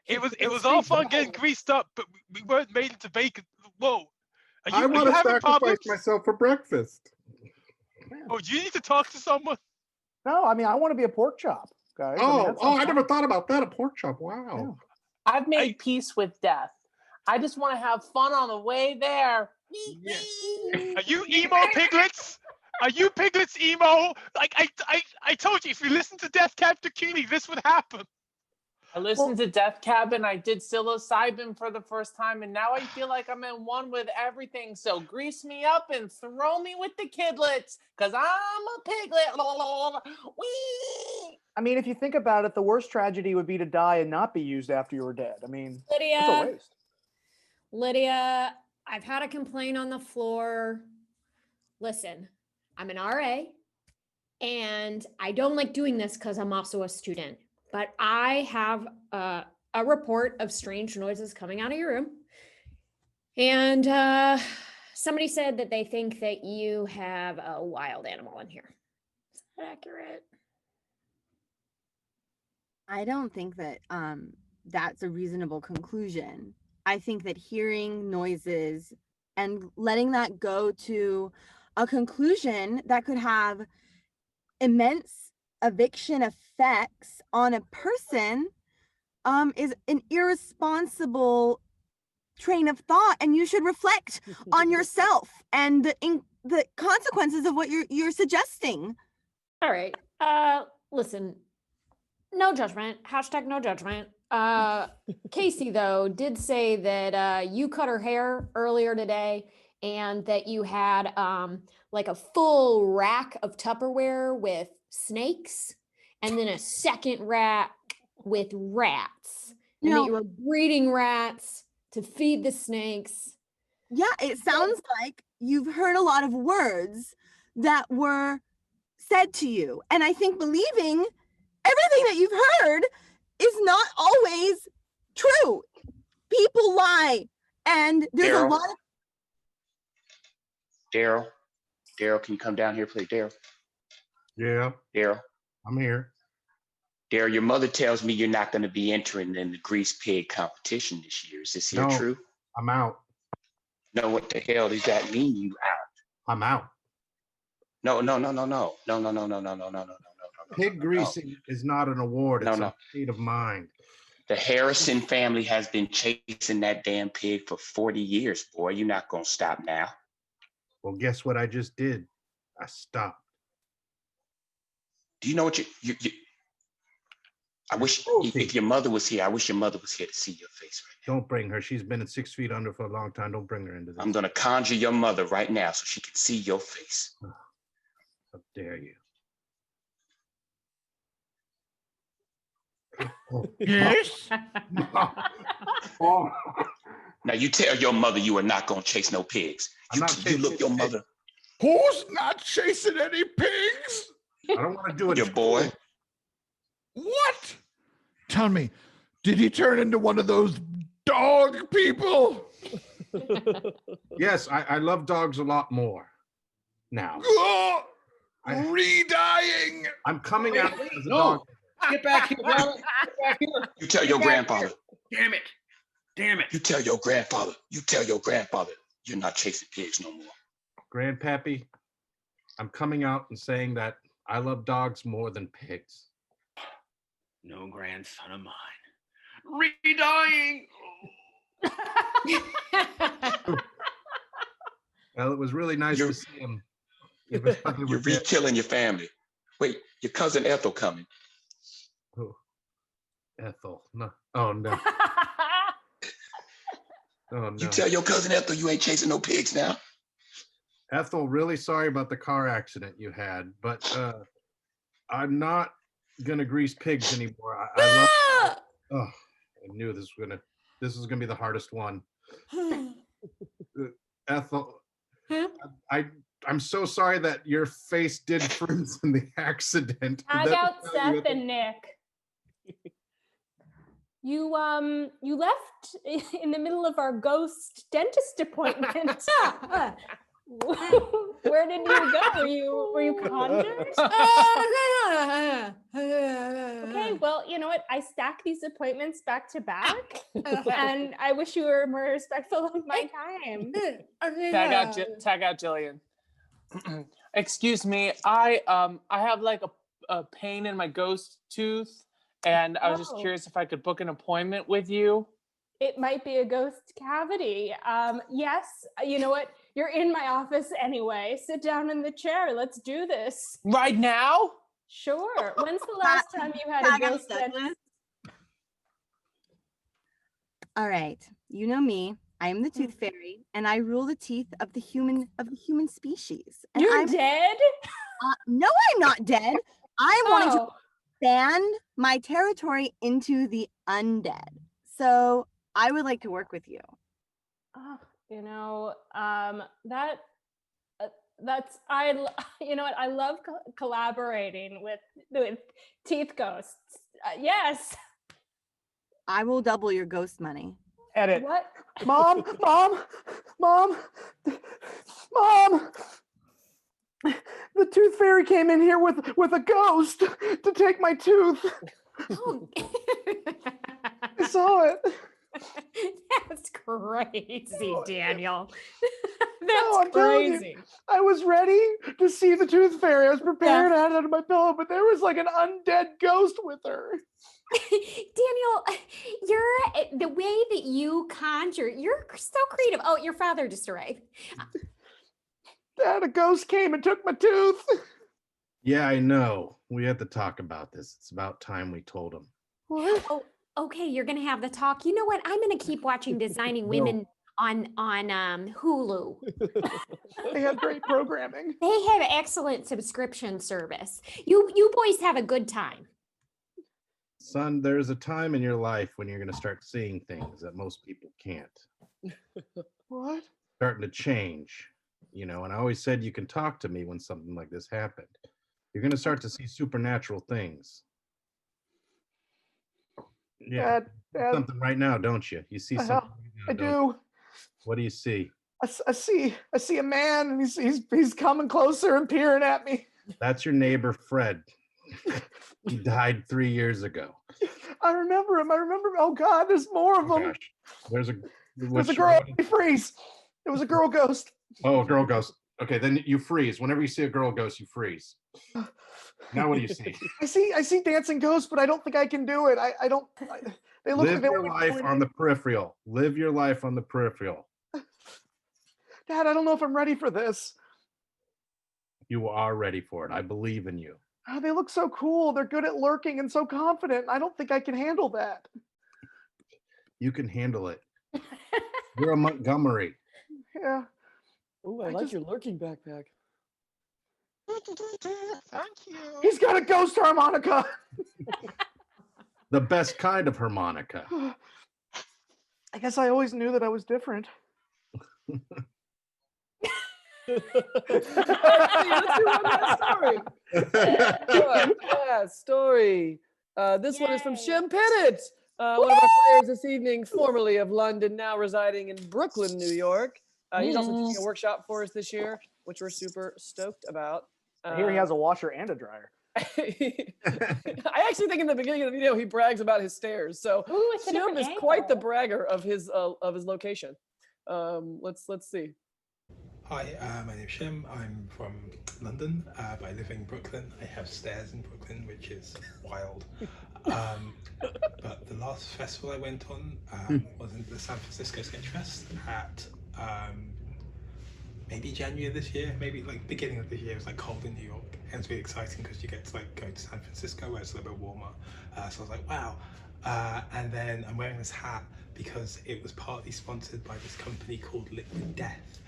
It was all fun getting greased up, but we weren't made into bacon. Whoa. I Are want you to having sacrifice problems? myself for breakfast. Oh, do you need to talk to someone? No, I mean I want to be a pork chop, guys. I mean, that Oh, sounds I never fun. thought about that. A pork chop. Wow. I've made peace with death. I just want to have fun on the way there. Are you emo piglets? Are you piglets emo? Like I told you, if you listen to Death Cab Bikini, this would happen. I listened to Death Cab and I did psilocybin for the first time, and now I feel like I'm in one with everything. So grease me up and throw me with the kidlets, because I'm a piglet. Whee! I mean, if you think about it, the worst tragedy would be to die and not be used after you were dead. I mean, it's a Lydia, waste. Lydia, I've had a complaint on the floor. Listen, I'm an RA, and I don't like doing this because I'm also a student. But I have a report of strange noises coming out of your room. And somebody said that they think that you have a wild animal in here. Is that accurate? I don't think that that's a reasonable conclusion. I think that hearing noises and letting that go to a conclusion that could have immense eviction effects on a person is an irresponsible train of thought, and you should reflect on yourself and the consequences of what you're suggesting. All right. Listen, no judgment. Hashtag no judgment. Casey, though, did say that you cut her hair earlier today and that you had like a full rack of Tupperware with snakes and then a second rack with rats. And that you were breeding rats to feed the snakes. Yeah, it sounds like you've heard a lot of words that were said to you. And I think believing everything that you've heard is not always true. People lie. And there's a lot of... Daryl, can you come down here, please? Daryl. I'm here. Daryl, your mother tells me you're not going to be entering in the grease pig competition this year. Is this here true? I'm out. No, what the hell does that mean, you out? I'm out. No. Pig greasing is not an award. It's a state of mind. The Harrison family has been chasing that damn pig for 40 years, boy. You're not going to stop now. Well, guess what I just did? I stopped. Do you know what you I wish if your mother was here, I wish your mother was here to see your face right now. Don't bring her. She's been at 6 feet under for a long time. Don't bring her into this. I'm going to conjure your mother right now so she can see your face. How dare you? Yes? Now you tell your mother you are not going to chase no pigs. You look your mother. Who's not chasing any pigs? I don't want to do it. Your boy. What? Tell me, did he turn into one of those dog people? Yes, I love dogs a lot more now. Oh, re-dying. I'm coming out as a No. dog. Get back here, brother. Get back here. You tell your grandfather. Damn it. You tell your grandfather. You're not chasing pigs no more. Grandpappy, I'm coming out and saying that I love dogs more than pigs. No grandson of mine. Re-dying. Well, it was really nice to see him. You're re-killing your family. Wait, your cousin Ethel coming. Oh, Ethel. No. Oh, no. Oh, no. You tell your cousin Ethel you ain't chasing no pigs now. Ethel, really sorry about the car accident you had, but I'm not gonna grease pigs anymore. I knew this was gonna be the hardest one. Ethel, I'm so sorry that your face did freeze in the accident. Tag out Seth and Nick. You left in the middle of our ghost dentist appointment. Where did you go? Were you conjured? Okay, well, you know what? I stack these appointments back to back, and I wish you were more respectful of my time. Tag out Gillian. Excuse me, I have like a pain in my ghost tooth, and I was just curious if I could book an appointment with you. It might be a ghost cavity. Yes, you know what? You're in my office anyway. Sit down in the chair. Let's do this. Right now? Sure. When's the last time you had a ghost dentist? All right. You know me. I am the tooth fairy, and I rule the teeth of the human species. And You're dead? No, I'm not dead. I'm wanting to expand my territory into the undead. So I would like to work with you. You know, that's you know what? I love collaborating with teeth ghosts. Yes. I will double your ghost money. Edit. What? Mom. The tooth fairy came in here with a ghost to take my tooth. I saw it. That's crazy, Daniel. I'm telling you, I was ready to see the tooth fairy. I was prepared. I had it under my pillow, but there was like an undead ghost with her. Daniel, the way that you conjure, you're so creative. Oh, your father just arrived. Dad, a ghost came and took my tooth. Yeah, I know. We had to talk about this. It's about time we told him. What? Oh, okay, you're gonna have the talk. You know what? I'm gonna keep watching Designing Women on Hulu. They have great programming. They have excellent subscription service. You boys have a good time. Son, there's a time in your life when you're going to start seeing things that most people can't. What? Starting to change, you know, and I always said you can talk to me when something like this happened. You're going to start to see supernatural things. Yeah, Dad, something right now, don't you? You see something right now, I do. What do you see? I see a man, and he's coming closer and peering at me. That's your neighbor, Fred. He died 3 years ago. I remember him. Oh God, there's more of them. Gosh. There's a girl. I freeze. It was a girl ghost. Oh, a girl ghost. Okay, then you freeze. Whenever you see a girl ghost, you freeze. Now what do you see? I see dancing ghosts, but I don't think I can do it. They look. Live your life on the peripheral. Live your life on the peripheral. Dad, I don't know if I'm ready for this. You are ready for it. I believe in you. Oh, they look so cool. They're good at lurking and so confident. I don't think I can handle that. You can handle it. You're a Montgomery. Yeah. Oh, I like your lurking backpack. Thank you. He's got a ghost harmonica. The best kind of harmonica. I guess I always knew that I was different. Let's do one last story. Story. This one is from Shem Penant, one of our players this evening, formerly of London, now residing in Brooklyn, New York. He's also teaching a workshop for us this year, which we're super stoked about. I hear he has a washer and a dryer. I actually think in the beginning of the video he brags about his stairs. So Shem is quite the bragger of his location. Let's see. Hi, my name's Shem. I'm from London, but I live in Brooklyn. I have stairs in Brooklyn, which is wild. But the last festival I went on was in the San Francisco Sketch Fest at maybe January this year, maybe like beginning of this year. It was like cold in New York, and it's really exciting because you get to like go to San Francisco where it's a little bit warmer. So I was like, wow. And then I'm wearing this hat because it was partly sponsored by this company called Liquid Death.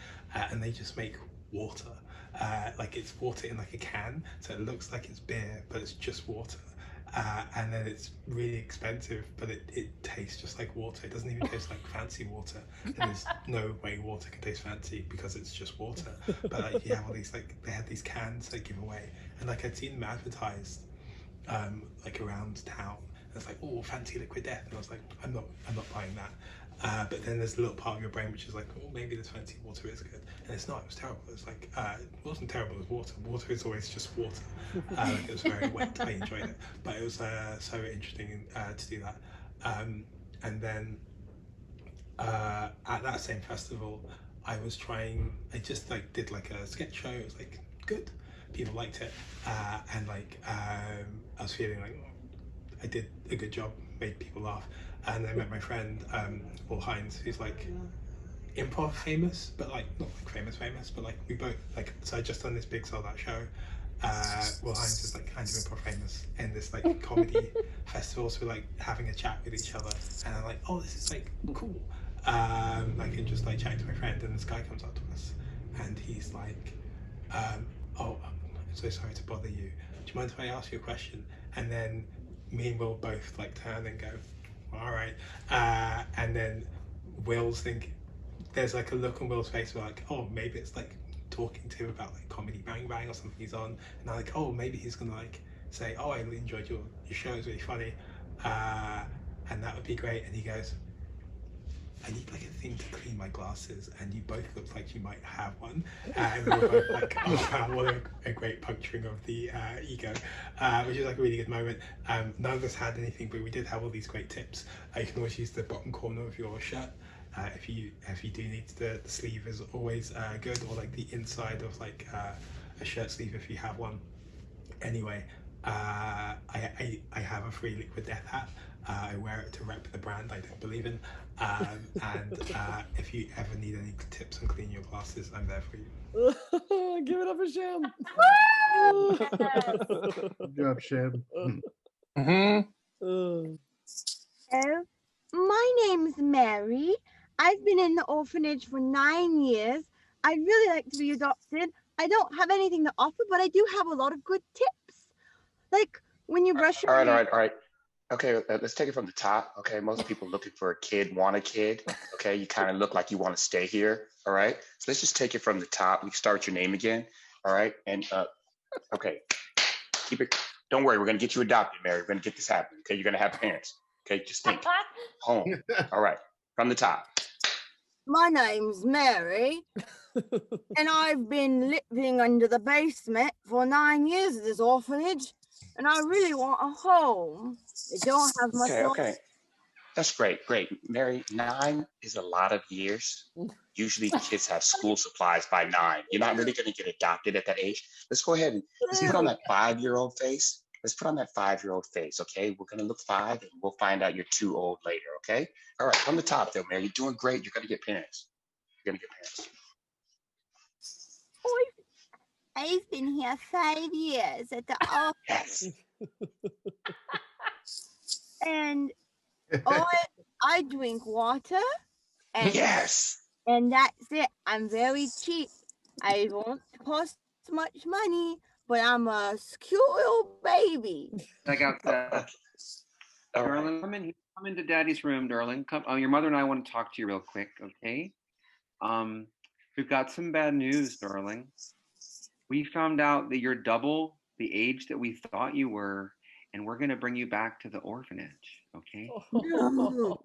And they just make water, like it's water in like a can, so it looks like it's beer, but it's just water. And then it's really expensive, but it tastes just like water. It doesn't even taste like fancy water. And there's no way water can taste fancy because it's just water. But like you have all these, like they had these cans they give away, and like I'd seen them advertised like around town. it's like, oh, fancy liquid death, and I was like, I'm not buying that. But then there's a little part of your brain which is like, oh, maybe this fancy water is good, and it's not. It was terrible. It's like it wasn't terrible. It was water. Water is always just water. Like, it was very wet. I enjoyed it, but it was so interesting to do that. And then at that same festival, I just like did like a sketch show. It was like good. People liked it, and like I was feeling like I did a good job, made people laugh. And I met my friend Paul Hines, who's like improv famous, but like not like famous, but like we both like. So I just done this big sold out show. Will Hines is like kind of improv famous in this like comedy festival, so we're like having a chat with each other, and I'm like, oh, this is like cool. Like, and just like chatting to my friend, and this guy comes up to us, and he's like, oh, I'm so sorry to bother you. Do you mind if I ask you a question? And then me and Will both like turn and go, all right. And then there's like a look on Will's face where like, oh, maybe it's like talking to him about like Comedy Bang Bang or something he's on, and I'm like, oh, maybe he's gonna like say, oh, I really enjoyed your show, it was really funny, and that would be great. And he goes, I need like a thing to clean my glasses, and you both look like you might have one. And we were both like, oh wow, what a great puncturing of the ego, which is like a really good moment. None of us had anything, but we did have all these great tips. You can always use the bottom corner of your shirt. If you do need the sleeve is always good, or like the inside of like a shirt sleeve if you have one. Anyway, I have a free liquid death hat. I wear it to rep the brand I don't believe in. And if you ever need any tips on cleaning your glasses, I'm there for you. Give it up for Shem. Good job, Shem. Hello, my name's Mary. I've been in the orphanage for 9 years. I'd really like to be adopted. I don't have anything to offer, but I do have a lot of good tips. Like when you brush your All right. Okay, let's take it from the top. Okay, most people looking for a kid want a kid. Okay, you kind of look like you want to stay here. All right, so let's just take it from the top. We can start with your name again. All right, and okay, keep it. Don't worry, we're gonna get you adopted, Mary. We're gonna get this happening. Okay, you're gonna have parents. Okay, just think. Home. All right, from the top. My name's Mary, and I've been living under the basement for 9 years at this orphanage, and I really want a home. They don't have much. Okay. That's great. Mary, 9 is a lot of years. Usually kids have school supplies by 9. You're not really going to get adopted at that age. Let's go ahead and let's put on that 5-year-old face. Let's put on that 5-year-old face, okay? We're going to look 5 and we'll find out you're too old later, okay? All right, from the top though, Mary, you're doing great. You're going to get parents. I've been here 5 years at the office. And I drink water. And, and that's it. I'm very cheap. I won't cost much money, but I'm a cute little baby. I got that. Darling, come into Daddy's room, darling. Come. Your mother and I want to talk to you real quick, okay? We've got some bad news, darling. We found out that you're double the age that we thought you were, and we're gonna bring you back to the orphanage, okay? No,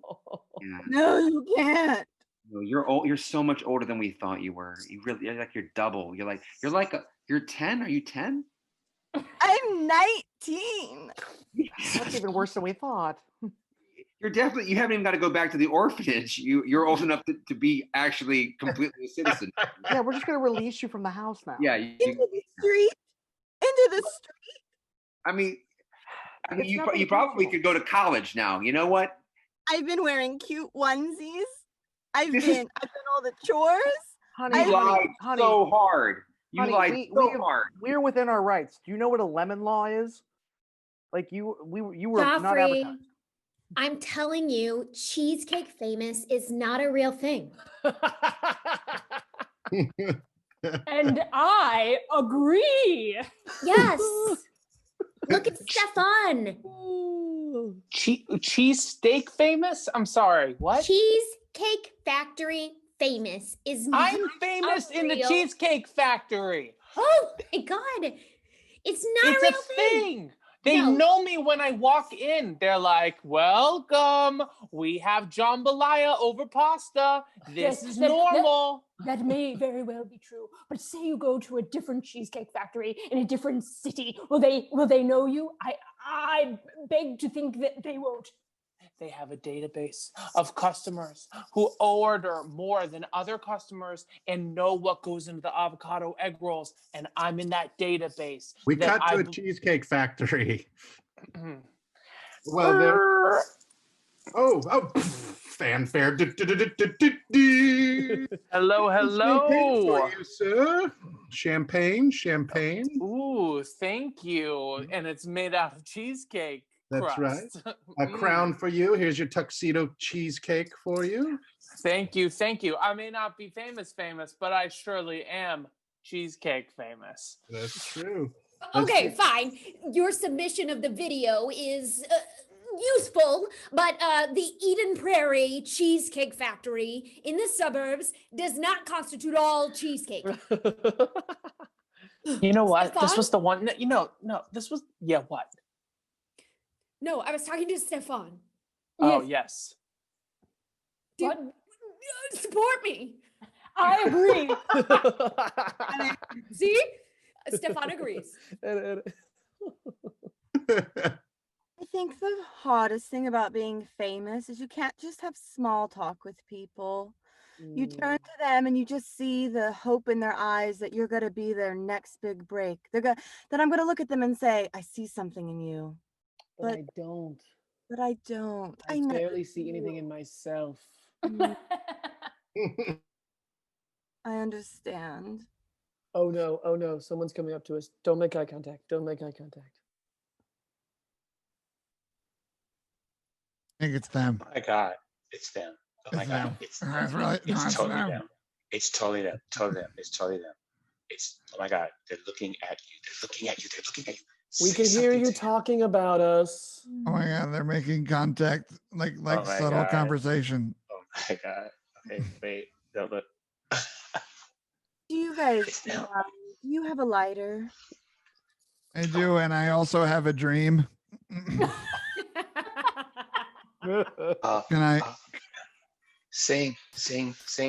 Yeah. no, you can't. No, you're old. You're so much older than we thought you were. You're double. You're 10. Are you 10? I'm 19. That's even worse than we thought. You haven't even got to go back to the orphanage. You're old enough to be actually completely a citizen. Yeah, we're just gonna release you from the house now. Yeah. Into the street. I mean, you probably could go to college now. You know what? I've been wearing cute onesies. I've done all the chores. Honey, You lied so hard. You lied so hard. We're within our rights. Do you know what a lemon law is? Like you were not Joffrey, advertised. I'm telling you, Cheesecake Famous is not a real thing. And I agree. Yes. Look at Stefan. Cheesesteak Famous? I'm sorry, what? Cheesecake Factory Famous is not I'm famous in the real- Cheesecake Factory. Oh my God. It's not It's a real a thing. They know me when I walk in. They're like, welcome. We have jambalaya over pasta. This is normal. That may very well be true. But say you go to a different cheesecake factory in a different city. Will they know you? I beg to think that they won't. They have a database of customers who order more than other customers and know what goes into the avocado egg rolls. And I'm in that database. We cut to a cheesecake factory. Well, there. Oh, fanfare. Hello, Champagne for you, sir. Champagne. Ooh, thank you. And it's made out of cheesecake. That's crust. right. A crown for you. Here's your tuxedo cheesecake for you. Thank you. I may not be famous, but I surely am cheesecake famous. That's true. Okay, fine. Your submission of the video is useful, but the Eden Prairie Cheesecake Factory in the suburbs does not constitute all cheesecake. You know what? This was the one. No, this was, what? No, I was talking to Stefan. Oh, yes. What? Support me. I agree. See? Stefan agrees. I think the hardest thing about being famous is you can't just have small talk with people. You turn to them and you just see the hope in their eyes that you're going to be their next big break. Then I'm going to look at them and say, I see something in you. But I don't. I barely see anything in myself. I understand. Oh no, someone's coming up to us. Don't make eye contact. I think it's them. Oh my God, it's them. Oh my God, it's totally them. It's totally them. It's, oh my God, they're looking at you. We can hear you talking about us. Oh my God, they're making contact, like subtle conversation. Oh my God. Okay, wait, don't look. Do you guys, do you have a lighter? I do, and I also have a dream. Can I sing,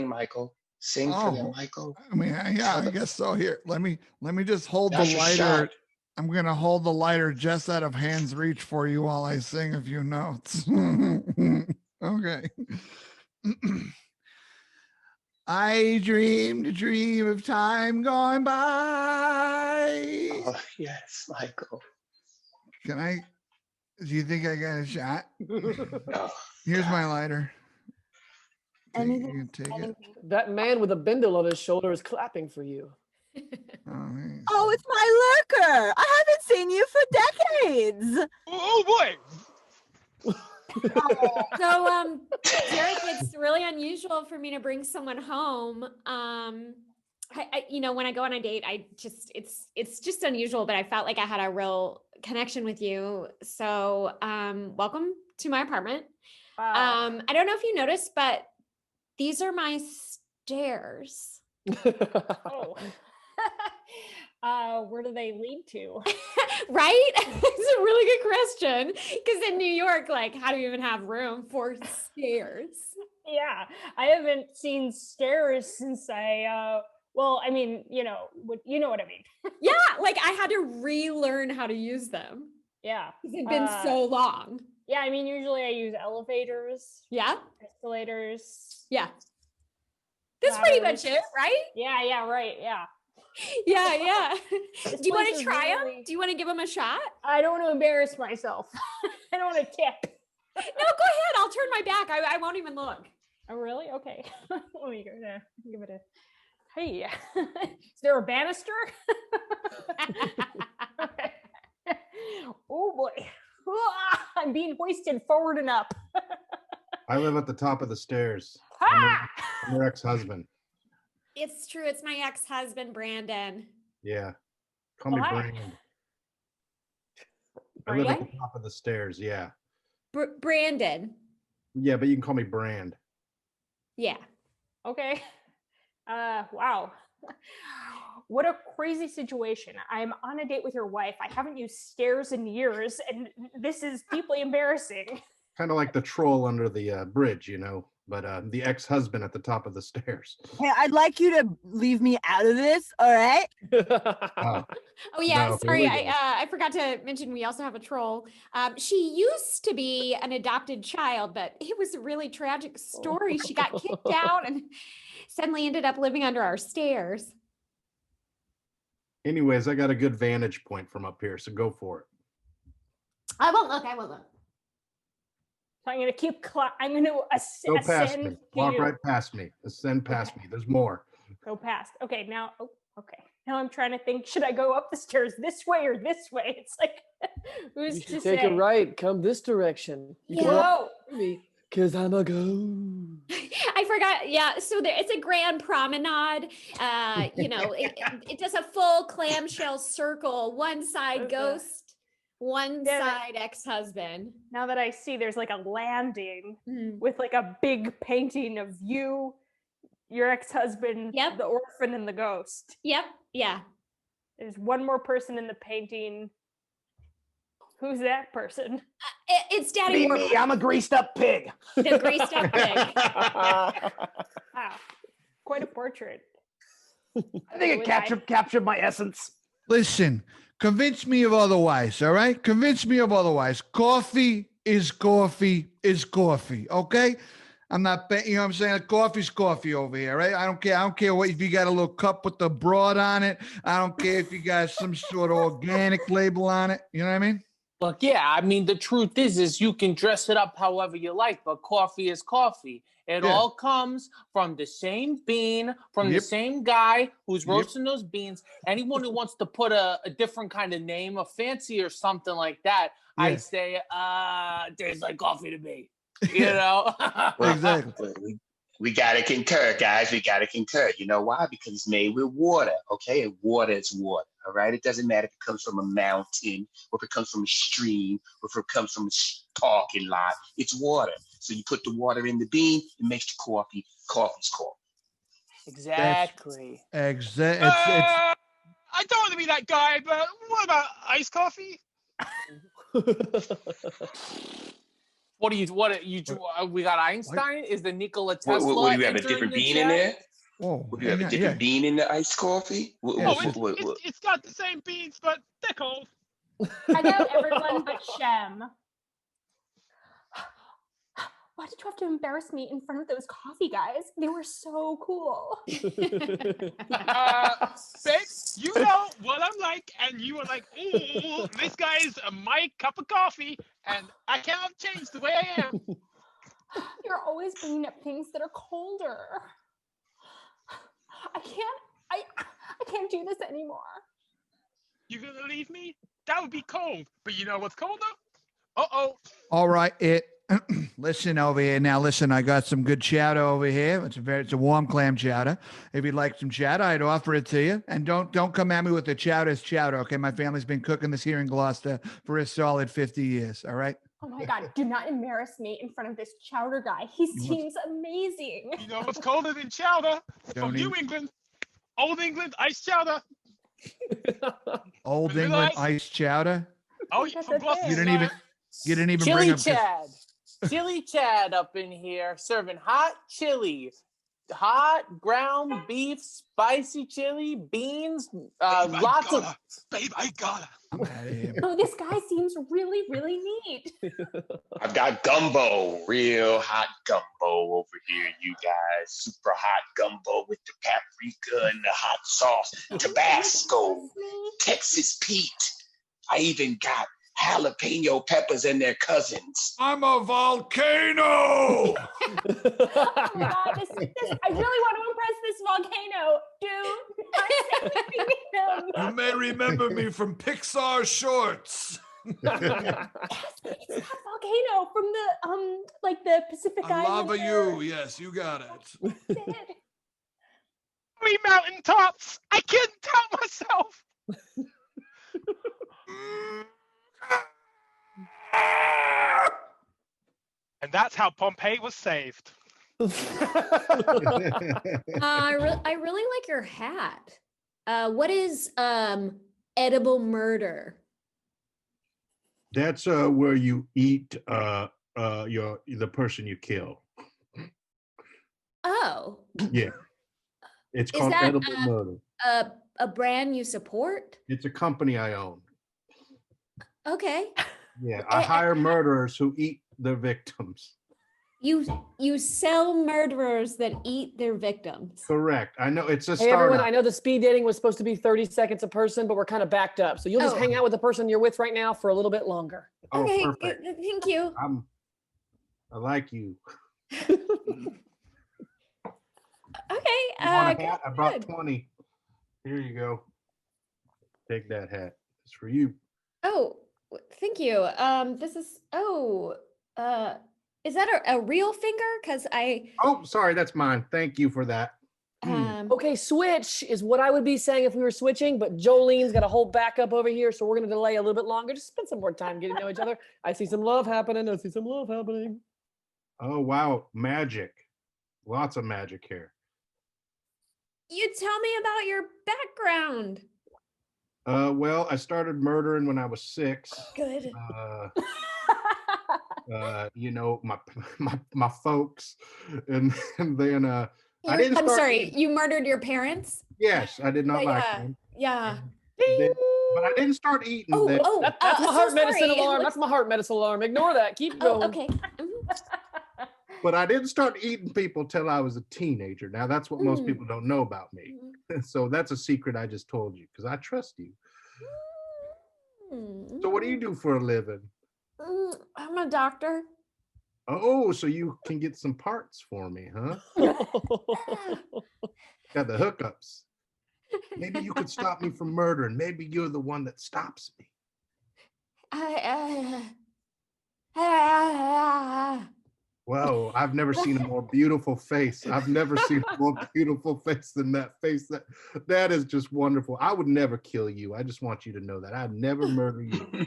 Michael? Sing for them, Michael. I mean, I guess so. Here, let me just hold the lighter. I'm gonna hold the lighter just out of hand's reach for you while I sing a few notes. Okay. I dreamed a dream of time gone by. Oh, yes, Michael. Do you think I got a shot? No. Here's my lighter. Anything, take it. That man with a bindle on his shoulder is clapping for you. Oh, it's my lurker. I haven't seen you for decades. Oh boy. So, Derek, it's really unusual for me to bring someone home. I when I go on a date, it's just unusual, but I felt like I had a real connection with you. So, welcome to my apartment. Wow. I don't know if you noticed, but these are my stairs. Oh. Where do they lead to? Right? It's a really good question. Because in New York, like, how do you even have room for stairs? Yeah, I haven't seen stairs since well, I mean, you know what I mean. Yeah, like I had to relearn how to use them. Yeah. It's been so long. Yeah, I mean, usually I use elevators. Yeah. Escalators. Yeah. That's pretty much it, right? Yeah, right, yeah. Yeah. This Do you want place to is try them? really- Do you want to give them a shot? I don't want to embarrass myself. I don't want to tip. No, go ahead. I'll turn my back. I won't even look. Oh, really? Okay. Let me go there. Give it a... Hey, is there a banister? Oh, boy. I'm being hoisted forward and up. I live at the top of the stairs. I'm your ex-husband. It's true. It's my ex-husband, Brandon. Yeah. Call me Why? Brandon. I live at the top of the stairs. Yeah. Brandon. Yeah, but you can call me Brand. Yeah. Okay. Wow. what a crazy situation. I'm on a date with your wife. I haven't used stairs in years, and this is deeply embarrassing. Kind of like the troll under the bridge, you know, but the ex-husband at the top of the stairs. Hey, I'd like you to leave me out of this, all right? Oh yeah, No, sorry, here we go. I forgot to mention we also have a troll. She used to be an adopted child, but it was a really tragic story. She got kicked out and suddenly ended up living under our stairs. Anyways, I got a good vantage point from up here, so go for it. I won't look. So I'm going to keep, I'm going to Go past ascend. me. Walk right past me. Ascend past me. There's more. Go past. Okay, now, okay. Now I'm trying to think, should I go up the stairs this way or this way? It's like, who's You to should take say? a right. Come this direction. You come up me, cause I'm a ghost. I forgot. Yeah, so it's a grand promenade. You know, it does a full clamshell circle. One side ghost, one side ex-husband. Now that I see there's like a landing with like a big painting of you, your ex-husband, the orphan, and the ghost. Yep. Yeah. There's one more person in the painting. Who's that person? It's Daddy. Me, I'm a greased up pig. The greased up pig. Wow. Quite a portrait. I think it captured my essence. Listen, convince me of otherwise, all right? Convince me of otherwise. Coffee is coffee is coffee, okay? I'm not, you know what I'm saying? Coffee's coffee over here, right? I don't care. I don't care what if you got a little cup with the broad on it. I don't care if you got some sort of organic label on it. You know what I mean? Look, yeah, I mean, the truth is you can dress it up however you like, but coffee is coffee. It all comes from the same bean, from the same guy who's roasting those beans. Anyone who wants to put a different kind of name, a fancy or something like that, I say, tastes like coffee to me. You know? Exactly. We got to concur, guys. We got to concur. You know why? Because it's made with water, okay? And water is water, all right? It doesn't matter if it comes from a mountain, or if it comes from a stream, or if it comes from a parking lot. It's water. So you put the water in the bean, it makes the coffee. Coffee's coffee. Exactly. Exactly. I don't want to be that guy, but what about iced coffee? We got Einstein? Is the Nikola Tesla? What do you have a different bean in there? Oh, do you have a different bean in the iced coffee? It's got the same beans, but they're cold. I know everyone but Shem. Why did you have to embarrass me in front of those coffee guys? They were so cool. Babe, you know what I'm like, and you were like, "Ooh, this guy's my cup of coffee, and I cannot change the way I am." You're always bringing up things that are colder. I can't do this anymore. You gonna leave me? That would be cold. But you know what's colder? Uh-oh. All right, listen over here. Now, listen, I got some good chowder over here. It's a warm clam chowder. If you'd like some chowder, I'd offer it to you. And don't come at me with the chowder's chowder, okay? My family's been cooking this here in Gloucester for a solid 50 years, all right? Oh my God, do not embarrass me in front of this chowder guy. He seems amazing. You know what's colder than chowder? From New England. Old England, iced chowder. Old England iced chowder? Oh, yeah, from Gloucester. You didn't even Chili bring up Chad. Chili Chad up in here serving hot chili. Hot ground beef, spicy chili, beans, lots of... Babe, I gotta. I'm out of here. Oh, this guy seems really, really neat. I've got gumbo, real hot gumbo over here, you guys. Super hot gumbo with the paprika and the hot sauce, Tabasco, Texas Pete. I even got jalapeno peppers and their cousins. I'm a volcano. Oh my God, I really want to impress this volcano, dude. You may remember me from Pixar shorts. It's that volcano from the the Pacific Island. Lava you, yes, you got it. 3 mountaintops. I can't count myself. And that's how Pompeii was saved. I really like your hat. What is edible murder? That's where you eat the person you kill. Oh. Yeah. It's Is called that edible murder. a brand you support? It's a company I own. Okay. Yeah, I hire murderers who eat their victims. You sell murderers that eat their victims. Correct. I know it's a Hey startup. everyone, I know the speed dating was supposed to be 30 seconds a person, but we're kind of backed up. So you'll just hang out with the person you're with right now for a little bit longer. Oh, Okay, perfect. thank you. I like you. Okay. You want a hat? I brought 20. Here you go. Take that hat. It's for you. Oh, thank you. This is is that a real finger? Because Oh, sorry, that's mine. Thank you for that. Okay, switch is what I would be saying if we were switching, but Jolene's got a whole backup over here, so we're going to delay a little bit longer. Just spend some more time getting to know each other. I see some love happening. Oh, wow. Magic. Lots of magic here. you tell me about your background. Well, I started murdering when I was 6. Good. You know, my folks, and then I didn't. I'm sorry, you murdered your parents? Yes, I did not like them. Yeah. But I didn't start eating them. That's my heart medicine alarm. That's my heart medicine alarm. Ignore that. Keep going. Okay. But I didn't start eating people till I was a teenager. Now that's what most people don't know about me. So that's a secret I just told you because I trust you. So what do you do for a living? I'm a doctor. Oh, so you can get some parts for me, huh? Got the hookups. Maybe you could stop me from murdering. Maybe you're the one that stops me. Whoa, I've never seen a more beautiful face. I've never seen a more beautiful face than that face. That is just wonderful. I would never kill you. I just want you to know that. I'd never murder you.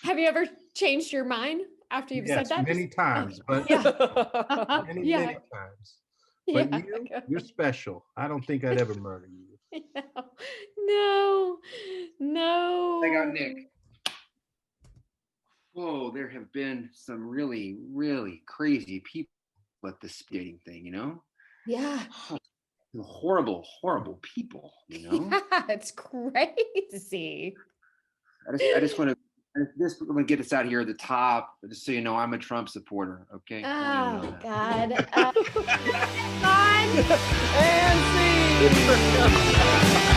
Have you ever changed your mind after you've said that? Many times, but many times. But you're special. I don't think I'd ever murder you. No. I got Nick. Whoa, there have been some really, really crazy people at this dating thing, you know? Yeah. Horrible, horrible people, you know? Yeah, it's crazy. I just want to get us out here at the top, just so you know, I'm a Trump supporter, okay? Oh, God. And see.